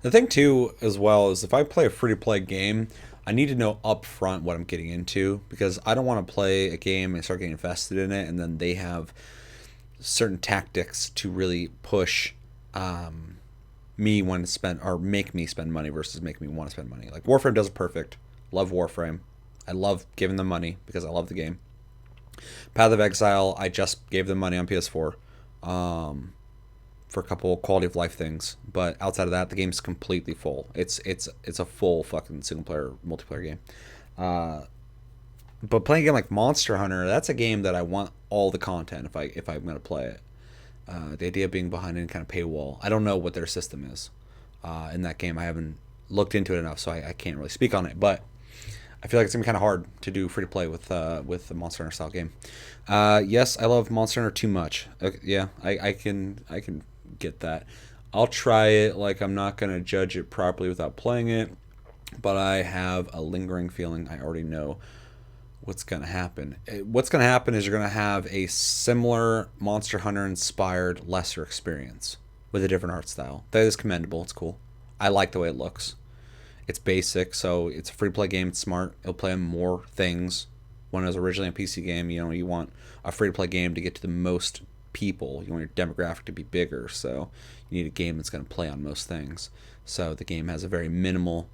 the thing too, as well, is if I play a free-to-play game, I need to know up front what I'm getting into, because I don't want to play a game and start getting invested in it, and then they have certain tactics to really push me want to spend, or make me spend money versus make me want to spend money. Like Warframe does it perfect. Love Warframe. I love giving them money because I love the game. Path of Exile, I just gave them money on PS4. For a couple quality of life things, but outside of that, the game's completely full. It's a full fucking single player multiplayer game. But playing a game like Monster Hunter, that's a game that I want all the content if I'm gonna play it. The idea of being behind any kind of paywall, I don't know what their system is in that game. I haven't looked into it enough, so I can't really speak on it. But I feel like it's gonna be kind of hard to do free to play with the Monster Hunter style game. Yes, I love Monster Hunter too much. Okay, yeah, I can get that. I'll try it. Like, I'm not gonna judge it properly without playing it, but I have a lingering feeling I already know what's gonna happen. What's gonna happen is you're gonna have a similar Monster Hunter inspired lesser experience with a different art style. That is commendable. It's cool. I like the way it looks. It's basic, so it's a free-to-play game. It's smart. It'll play on more things. When it was originally a PC game, you want a free-to-play game to get to the most people. You want your demographic to be bigger, so you need a game that's going to play on most things. So the game has a very minimal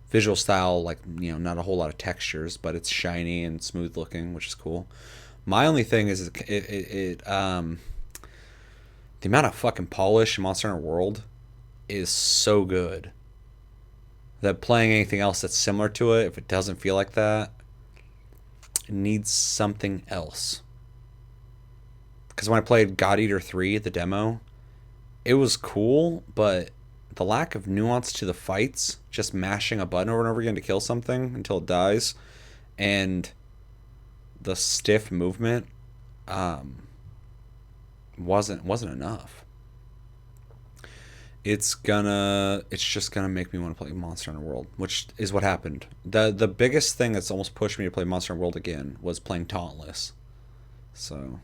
visual style, like, not a whole lot of textures, but it's shiny and smooth looking, which is cool. My only thing is the amount of fucking polish in Monster Hunter World is so good that playing anything else that's similar to it, if it doesn't feel like that, it needs something else. Because when I played God Eater 3, the demo, it was cool, but the lack of nuance to the fights, just mashing a button over and over again to kill something until it dies, and the stiff movement wasn't enough. It's just gonna make me want to play Monster Hunter World, which is what happened. The biggest thing that's almost pushed me to play Monster Hunter World again was playing Dauntless. So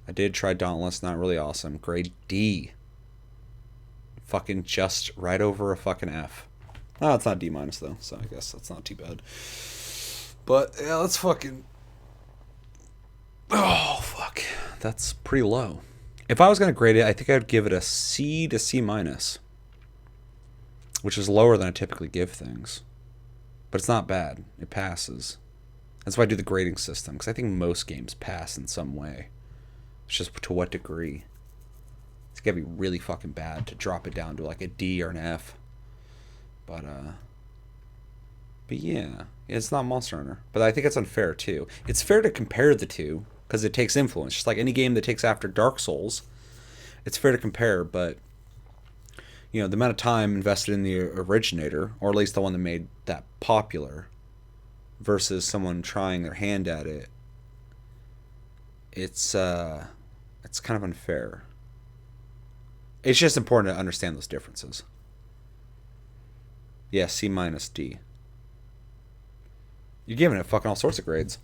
I did try Dauntless, not really awesome. Grade D. Fucking just right over a fucking F. Oh, it's not D minus though, so I guess that's not too bad. But yeah, let's fucking. Oh fuck, that's pretty low. If I was going to grade it, I think I would give it a C to C minus, which is lower than I typically give things. But it's not bad. It passes. That's why I do the grading system, because I think most games pass in some way. It's just to what degree. It's got to be really fucking bad to drop it down to like a D or an F. But yeah, it's not Monster Hunter. But I think it's unfair too. It's fair to compare the two, because it takes influence. Just like any game that takes after Dark Souls, it's fair to compare, but the amount of time invested in the originator, or at least the one that made that popular, versus someone trying their hand at it, it's It's kind of unfair. It's just important to understand those differences. Yeah, C minus D. You're giving it fucking all sorts of grades.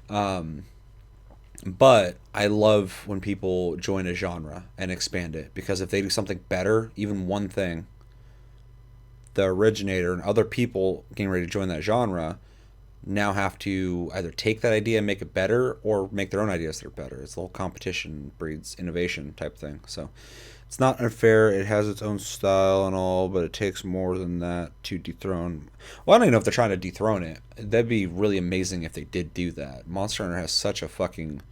But I love when people join a genre and expand it, because if they do something better, even one thing, the originator and other people getting ready to join that genre now have to either take that idea and make it better, or make their own ideas that are better. It's the whole competition breeds innovation type thing. So it's not unfair. It has its own style and all, but it takes more than that to dethrone. Well, I don't even know if they're trying to dethrone it. That'd be really amazing if they did do that. Monster Hunter has such a fucking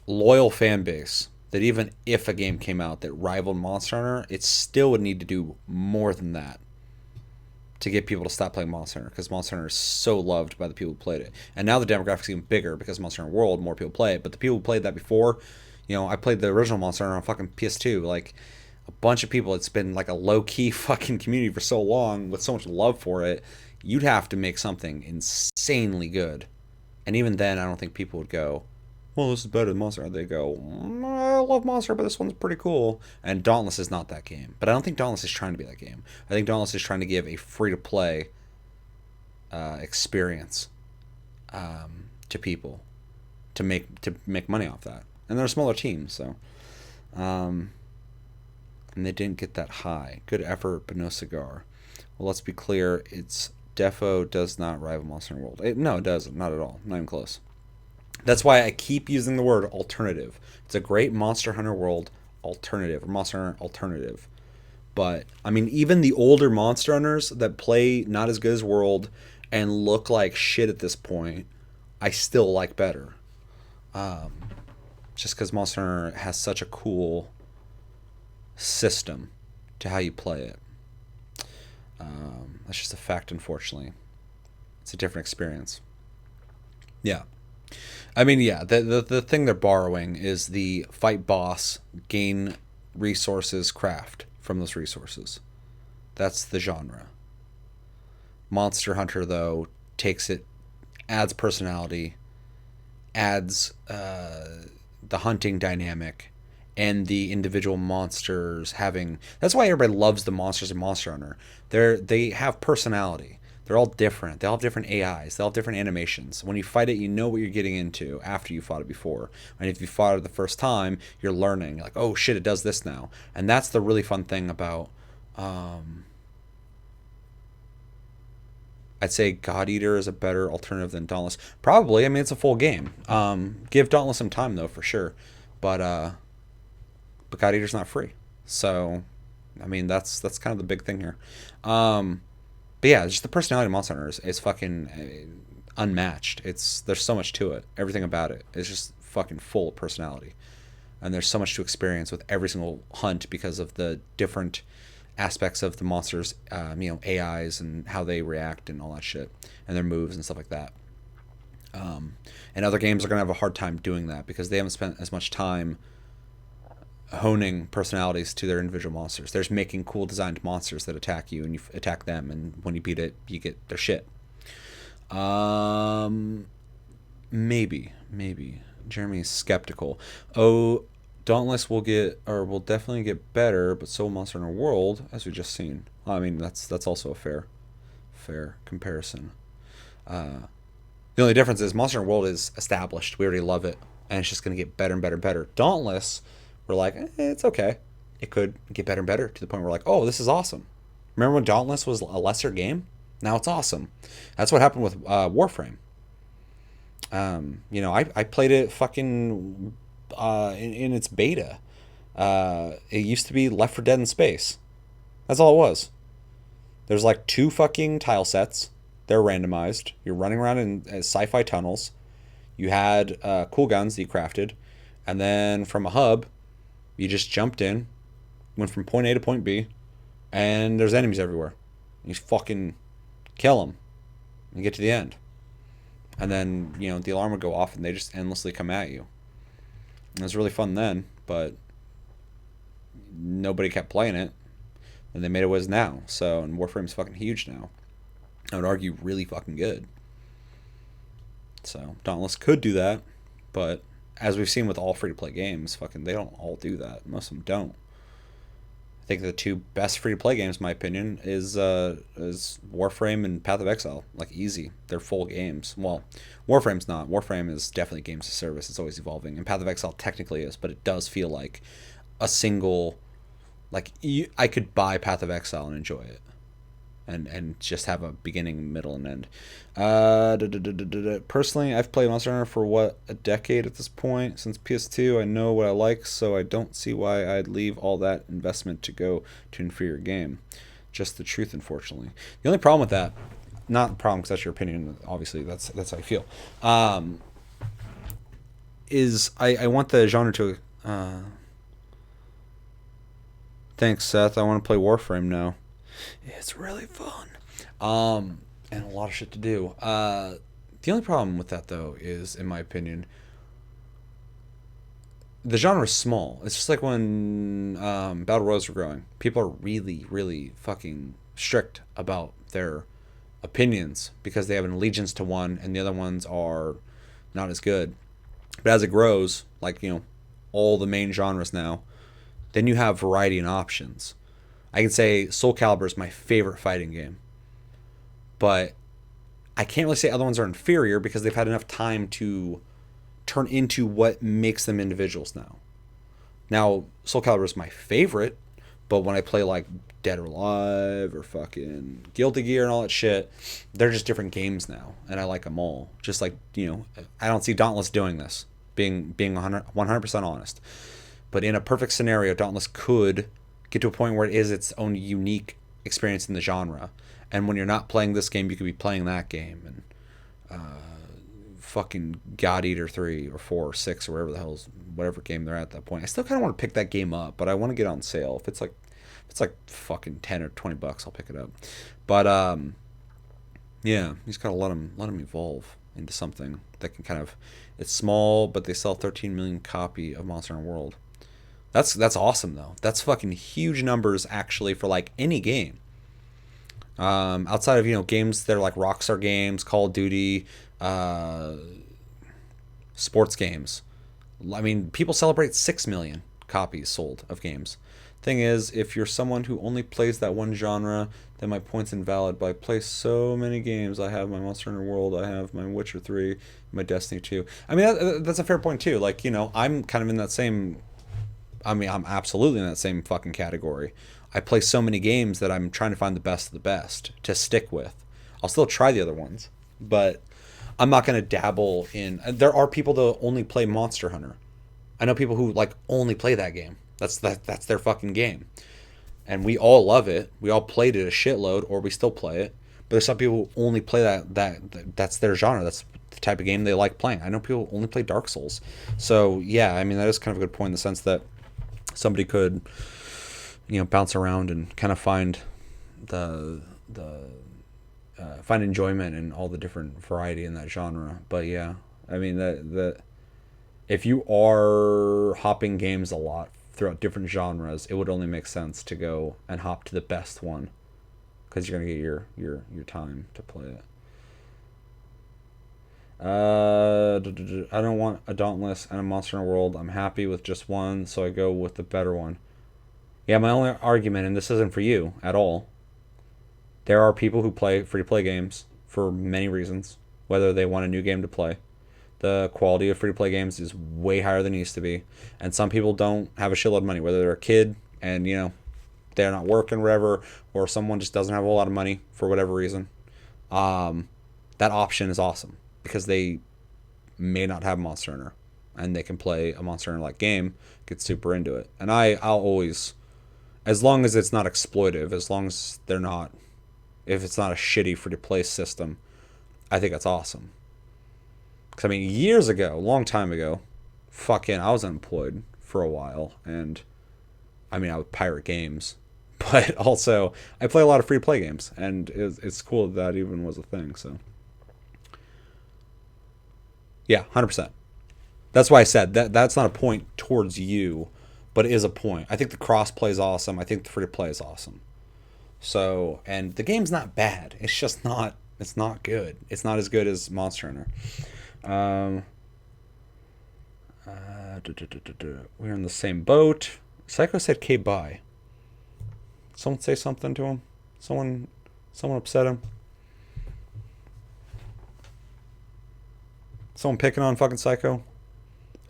loyal fan base that even if a game came out that rivaled Monster Hunter, it still would need to do more than that to get people to stop playing Monster Hunter, because Monster Hunter is so loved by the people who played it. And now the demographic's even bigger because Monster Hunter World, more people play it. But the people who played that before, you know, I played the original Monster Hunter on fucking PS2. Like, a bunch of people, it's been like a low-key fucking community for so long with so much love for it. You'd have to make something insanely good. And even then, I don't think people would go, well, this is better than Monster Hunter. They go, I love Monster Hunter, but this one's pretty cool. And Dauntless is not that game. But I don't think Dauntless is trying to be that game. I think Dauntless is trying to give a free-to-play experience to people to make money off that. And they're a smaller team, so. And they didn't get that high. Good effort, but no cigar. Well, let's be clear. It's Defo does not rival Monster Hunter World. No, it doesn't. Not at all. Not even close. That's why I keep using the word alternative. It's a great Monster Hunter World alternative, or Monster Hunter alternative. But, I mean, even the older Monster Hunters that play not as good as World and look like shit at this point, I still like better. Just because Monster Hunter has such a cool system to how you play it. That's just a fact, unfortunately. It's a different experience. Yeah. I mean, yeah, the thing they're borrowing is the fight boss, gain resources, craft from those resources. That's the genre. Monster Hunter, though, takes it, adds personality, adds the hunting dynamic, and the individual monsters having... That's why everybody loves the monsters in Monster Hunter. They have personality. They're all different. They all have different AIs. They all have different animations. When you fight it, you know what you're getting into after you fought it before. And if you fought it the first time, you're learning. Like, oh shit, it does this now. And that's the really fun thing about... I'd say God Eater is a better alternative than Dauntless. Probably. I mean, it's a full game. Give Dauntless some time, though, for sure. But God Eater's not free. So, I mean, that's kind of the big thing here. But yeah, just the personality of Monster Hunter is fucking unmatched. There's so much to it. Everything about it is just fucking full of personality. And there's so much to experience with every single hunt because of the different aspects of the monsters, AIs and how they react and all that shit, and their moves and stuff like that. And other games are going to have a hard time doing that because they haven't spent as much time honing personalities to their individual monsters. They're just making cool designed monsters that attack you, and you attack them, and when you beat it, you get their shit. Maybe. Jeremy's skeptical. Oh, Dauntless will definitely get better, but so will Monster Hunter World, as we just seen. I mean, that's also a fair comparison. The only difference is Monster Hunter World is established. We already love it, and it's just going to get better and better and better. Dauntless, we're like, it's okay. It could get better and better to the point where we're like, oh, this is awesome. Remember when Dauntless was a lesser game? Now it's awesome. That's what happened with Warframe. I played it fucking in its beta. It used to be Left 4 Dead in space. That's all it was. There's like 2 fucking tile sets. They're randomized. You're running around in sci-fi tunnels. You had cool guns that you crafted. And then from a hub, you just jumped in, went from point A to point B, and there's enemies everywhere. You fucking kill them and get to the end. And then, the alarm would go off and they just endlessly come at you. It was really fun then, but nobody kept playing it. And they made it what it is now. And Warframe's fucking huge now. I would argue really fucking good. So Dauntless could do that, but as we've seen with all free-to-play games, fucking they don't all do that. Most of them don't. I think the two best free-to-play games, in my opinion, is Warframe and Path of Exile. Like, easy. They're full games. Well, Warframe's not. Warframe is definitely games of service. It's always evolving. And Path of Exile technically is, but it does feel like a single... Like, I could buy Path of Exile and enjoy it. And just have a beginning, middle, and end. Personally, I've played Monster Hunter for, a decade at this point? Since PS2, I know what I like, so I don't see why I'd leave all that investment to go to an inferior game. Just the truth, unfortunately. The only problem with that, not a problem because that's your opinion, obviously, that's how I feel, is I want the genre to... Thanks, Seth. I want to play Warframe now. It's really fun. And a lot of shit to do. The only problem with that, though, is, in my opinion, the genre is small. It's just like when Battle Royals were growing. People are really, really fucking strict about their opinions because they have an allegiance to one and the other ones are not as good. But as it grows, like, all the main genres now, then you have variety and options. I can say Soul Calibur is my favorite fighting game. But I can't really say other ones are inferior because they've had enough time to turn into what makes them individuals now. Now, Soul Calibur is my favorite, but when I play like Dead or Alive or fucking Guilty Gear and all that shit, they're just different games now, and I like them all. Just like, I don't see Dauntless doing this, being 100% honest. But in a perfect scenario, Dauntless could get to a point where it is its own unique experience in the genre. And when you're not playing this game, you could be playing that game. And fucking God Eater 3 or 4 or 6 or whatever game they're at that point. I still kind of want to pick that game up, but I want to get on sale. If it's like fucking 10 or 20 bucks, I'll pick it up. But yeah, you just gotta let them evolve into something that can kind of... It's small, but they sell 13 million copy of Monster Hunter World. That's awesome, though. That's fucking huge numbers, actually, for, like, any game. Outside of, games that are like Rockstar games, Call of Duty, sports games. I mean, people celebrate 6 million copies sold of games. Thing is, if you're someone who only plays that one genre, then my point's invalid. But I play so many games. I have my Monster Hunter World, I have my Witcher 3, my Destiny 2. I mean, that's a fair point, too. Like, I'm kind of in that same... I'm absolutely in that same fucking category. I play so many games that I'm trying to find the best of the best to stick with. I'll still try the other ones, but I'm not going to dabble in... There are people that only play Monster Hunter. I know people who, like, only play that game. That's their fucking game. And we all love it. We all played it a shitload, or we still play it. But there's some people who only play that's their genre. That's the type of game they like playing. I know people who only play Dark Souls. So, yeah, I mean, that is kind of a good point in the sense that somebody could, bounce around and kind of find find enjoyment in all the different variety in that genre. But yeah, I mean that if you are hopping games a lot throughout different genres, it would only make sense to go and hop to the best one because you're gonna get your time to play it. I don't want a Dauntless and a Monster Hunter World. I'm happy with just one, so I go with the better one. Yeah, my only argument, and this isn't for you at all, there are people who play free-to-play games for many reasons, whether they want a new game to play. The quality of free-to-play games is way higher than it used to be, and some people don't have a shitload of money, whether they're a kid and, they're not working or whatever, or someone just doesn't have a whole lot of money for whatever reason. That option is awesome, because they may not have Monster Hunter, and they can play a Monster Hunter-like game, get super into it. And I'll always, as long as it's not exploitive, as long as if it's not a shitty free-to-play system, I think that's awesome. Because, I mean, years ago, a long time ago, I was unemployed for a while, and, I mean, I would pirate games, but also, I play a lot of free-to-play games, and it's cool that even was a thing, so... Yeah, 100%. That's why I said that's not a point towards you, but it is a point. I think the cross-play is awesome. I think the free-to-play is awesome. So, and the game's not bad. It's just not... It's not good. It's not as good as Monster Hunter. We're in the same boat. Psycho said K-bye. Someone say something to him? Someone upset him? Someone picking on fucking Psycho?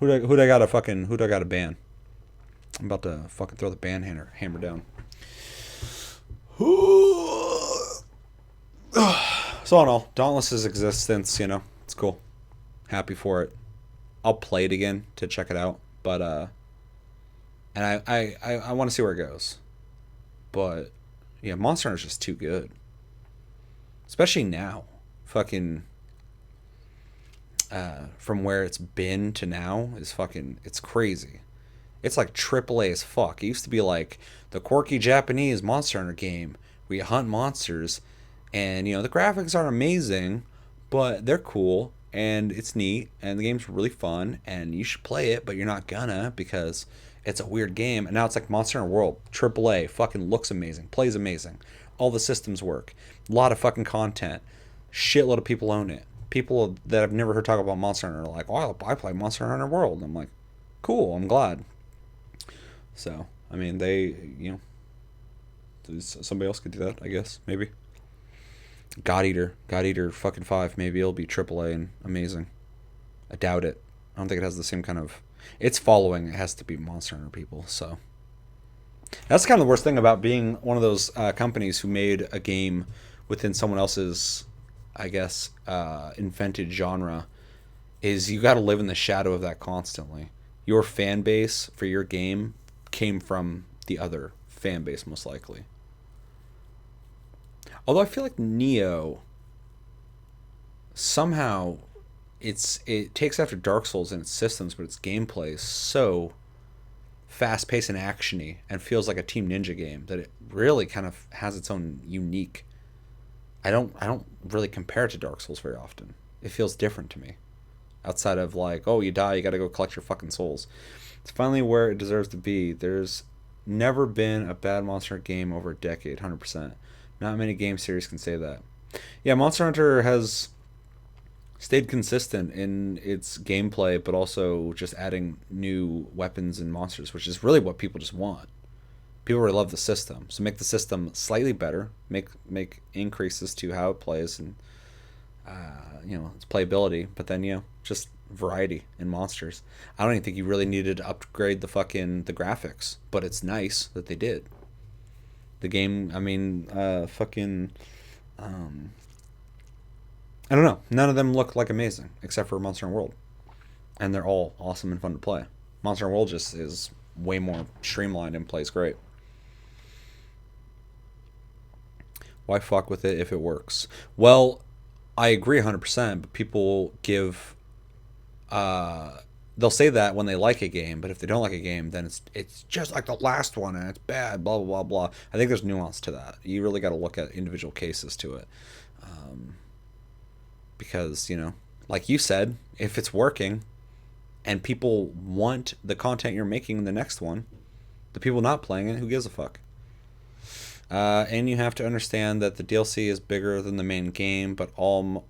Who'd I got to ban? I'm about to fucking throw the ban hammer down. So in all, Dauntless's existence, you know, it's cool. Happy for it. I'll play it again to check it out, but and I want to see where it goes. But yeah, Monster Hunter's just too good. Especially now. Fucking from where it's been to now is fucking, it's crazy. It's like AAA as fuck. It used to be like the quirky Japanese Monster Hunter game where you hunt monsters, and you know the graphics aren't amazing, but they're cool and it's neat and the game's really fun and you should play it, but you're not gonna because it's a weird game. And now it's like Monster Hunter World, AAA, fucking looks amazing, plays amazing, all the systems work, a lot of fucking content, shitload of people own it. People that have never heard talk about Monster Hunter are like, oh, I play Monster Hunter World. And I'm like, cool, I'm glad. So, I mean, they, you know, somebody else could do that, I guess, maybe. God Eater fucking 5, maybe it'll be AAA and amazing. I doubt it. I don't think it has the same kind of, its following, it has to be Monster Hunter people, so. That's kind of the worst thing about being one of those companies who made a game within someone else's, I guess, invented genre, is you got to live in the shadow of that constantly. Your fan base for your game came from the other fan base, most likely. Although I feel like Neo, somehow, it takes after Dark Souls in its systems, but its gameplay is so fast-paced and actiony and feels like a Team Ninja game that it really kind of has its own unique. I don't really compare it to Dark Souls very often. It feels different to me. Outside of like, oh, you die, you gotta go collect your fucking souls. It's finally where it deserves to be. There's never been a bad Monster Hunter game over a decade, 100%. Not many game series can say that. Yeah, Monster Hunter has stayed consistent in its gameplay, but also just adding new weapons and monsters, which is really what people just want. People really love the system, so make the system slightly better, make increases to how it plays and you know, its playability, but then, you know, just variety in monsters. I don't even think you really needed to upgrade the graphics, but it's nice that they did. The game, I mean, I don't know. None of them look like amazing, except for Monster Hunter World. And they're all awesome and fun to play. Monster Hunter World just is way more streamlined and plays great. Why fuck with it if it works? Well, I agree 100%, but people give... they'll say that when they like a game, but if they don't like a game, then it's just like the last one and it's bad, blah, blah, blah, blah. I think there's nuance to that. You really got to look at individual cases to it. Because, you know, like you said, if it's working and people want the content you're making in the next one, the people not playing it, who gives a fuck? And you have to understand that the DLC is bigger than the main game, but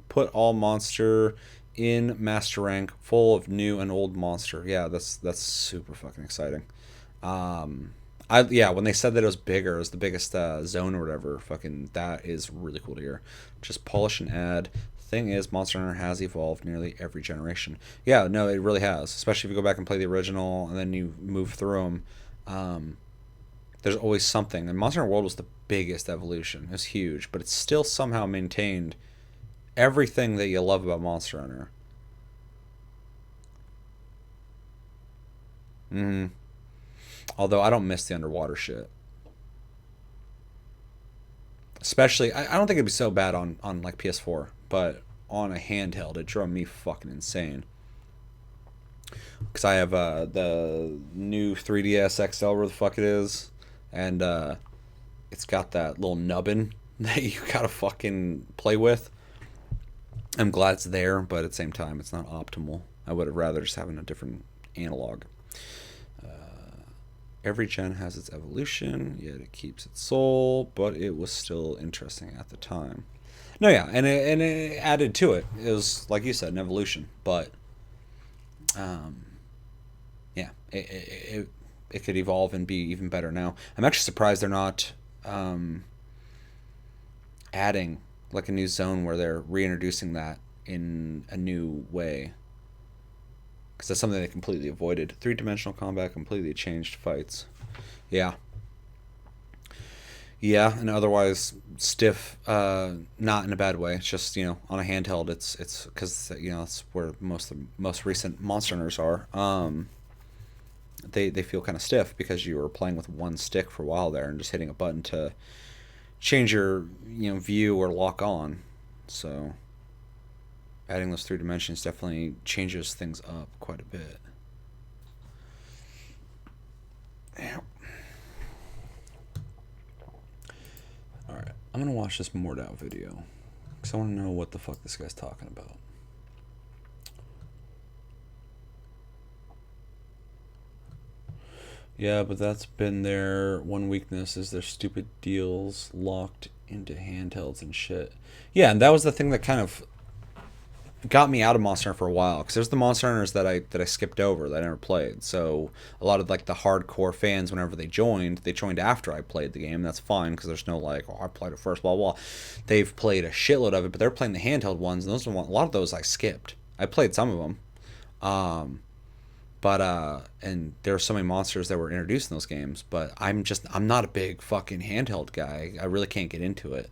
put all monster in master rank, full of new and old monster. Yeah, that's super fucking exciting. When they said that it was bigger, it was the biggest zone or whatever, fucking that is really cool to hear. Just polish and add. Thing is, Monster Hunter has evolved nearly every generation. Yeah, no, it really has. Especially if you go back and play the original and then you move through them. There's always something. And Monster Hunter World was the biggest evolution. It was huge, but it's still somehow maintained everything that you love about Monster Hunter. Although I don't miss the underwater shit. Especially, I don't think it'd be so bad on like PS4, but on a handheld, it drove me fucking insane. Because I have the new 3DS XL, where the fuck it is, and it's got that little nubbin that you gotta fucking play with. I'm glad it's there, but at the same time, it's not optimal. I would have rather just having a different analog. Every gen has its evolution, yet it keeps its soul, but it was still interesting at the time. No, yeah, and it added to it. It was, like you said, an evolution. But, yeah, it could evolve and be even better now. I'm actually surprised they're not adding like a new zone where they're reintroducing that in a new way. Because that's something they completely avoided. Three-dimensional combat completely changed fights. Yeah. Yeah, and otherwise stiff, not in a bad way. It's just, you know, on a handheld, it's because, you know, that's where the most recent Monster Hunters are. They feel kind of stiff because you were playing with one stick for a while there and just hitting a button to change your, you know, view or lock on. So adding those 3 dimensions definitely changes things up quite a bit. Yeah. Alright, I'm gonna watch this Mordout video because I want to know what the fuck this guy's talking about. Yeah, but that's been their one weakness, is their stupid deals locked into handhelds and shit. Yeah, and that was the thing that kind of got me out of Monster Hunter for a while, because there's the Monster Hunters that I skipped over, that I never played. So a lot of like the hardcore fans, whenever they joined after I played the game. That's fine, because there's no like, oh, I played it first, blah blah. They've played a shitload of it, but they're playing the handheld ones, and those are a lot of those I skipped. I played some of them, and there are so many monsters that were introduced in those games. But I'm not a big fucking handheld guy. I really can't get into it.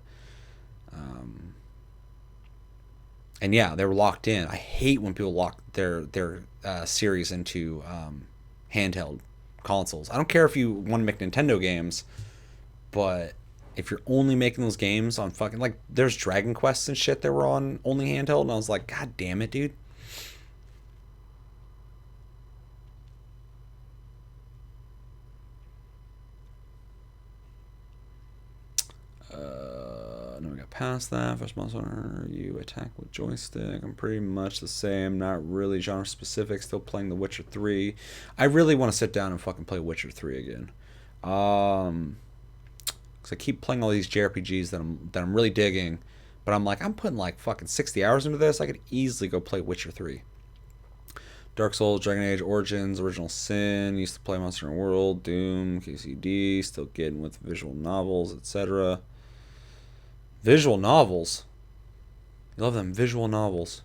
And yeah, they were locked in. I hate when people lock their series into handheld consoles. I don't care if you want to make Nintendo games, but if you're only making those games on fucking, like, there's Dragon Quests and shit that were on only handheld, and I was like, God damn it, dude. No, we got past that. First Monster Hunter, you attack with joystick. I'm pretty much the same. Not really genre specific. Still playing The Witcher 3. I really want to sit down and fucking play Witcher 3 again. Because I keep playing all these JRPGs that I'm really digging, but I'm like, I'm putting like fucking 60 hours into this. I could easily go play Witcher 3. Dark Souls, Dragon Age, Origins, Original Sin. Used to play Monster Hunter World, Doom, KCD. Still getting with visual novels, etc. Visual novels. You love them visual novels.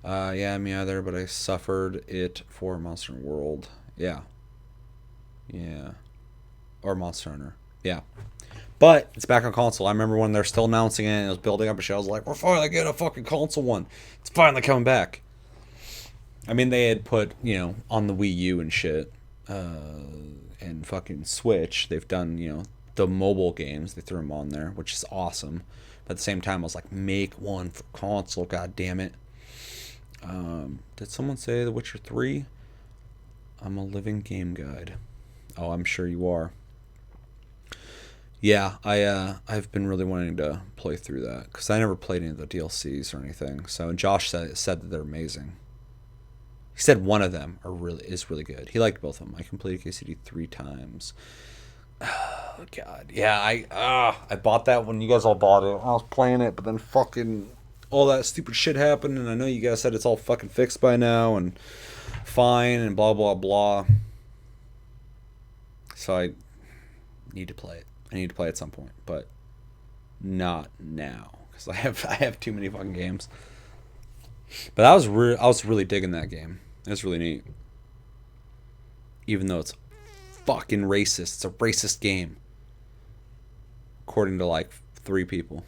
Yeah, me either, but I suffered it for Monster Hunter World. Yeah. Yeah. Or Monster Hunter. Yeah. But it's back on console. I remember when they're still announcing it and it was building up a show. I was like, we're finally getting a fucking console one. It's finally coming back. I mean, they had put, you know, on the Wii U and shit, and fucking Switch, they've done, you know, the mobile games. They threw them on there, which is awesome. But at the same time, I was like, make one for console, god damn it. Did someone say The Witcher 3? I'm a living game guide. Oh, I'm sure you are. Yeah, I've been really wanting to play through that, because I never played any of the DLCs or anything. So Josh said that they're amazing. He said one of them is really good. He liked both of them. I completed KCD 3 times. Oh, God. Yeah, I bought that when you guys all bought it. I was playing it, but then fucking all that stupid shit happened, and I know you guys said it's all fucking fixed by now and fine and blah, blah, blah. So I need to play it. I need to play it at some point, but not now, because I have too many fucking games. But I was really digging that game. It was really neat. Even though it's fucking racist. It's a racist game. According to like 3 people.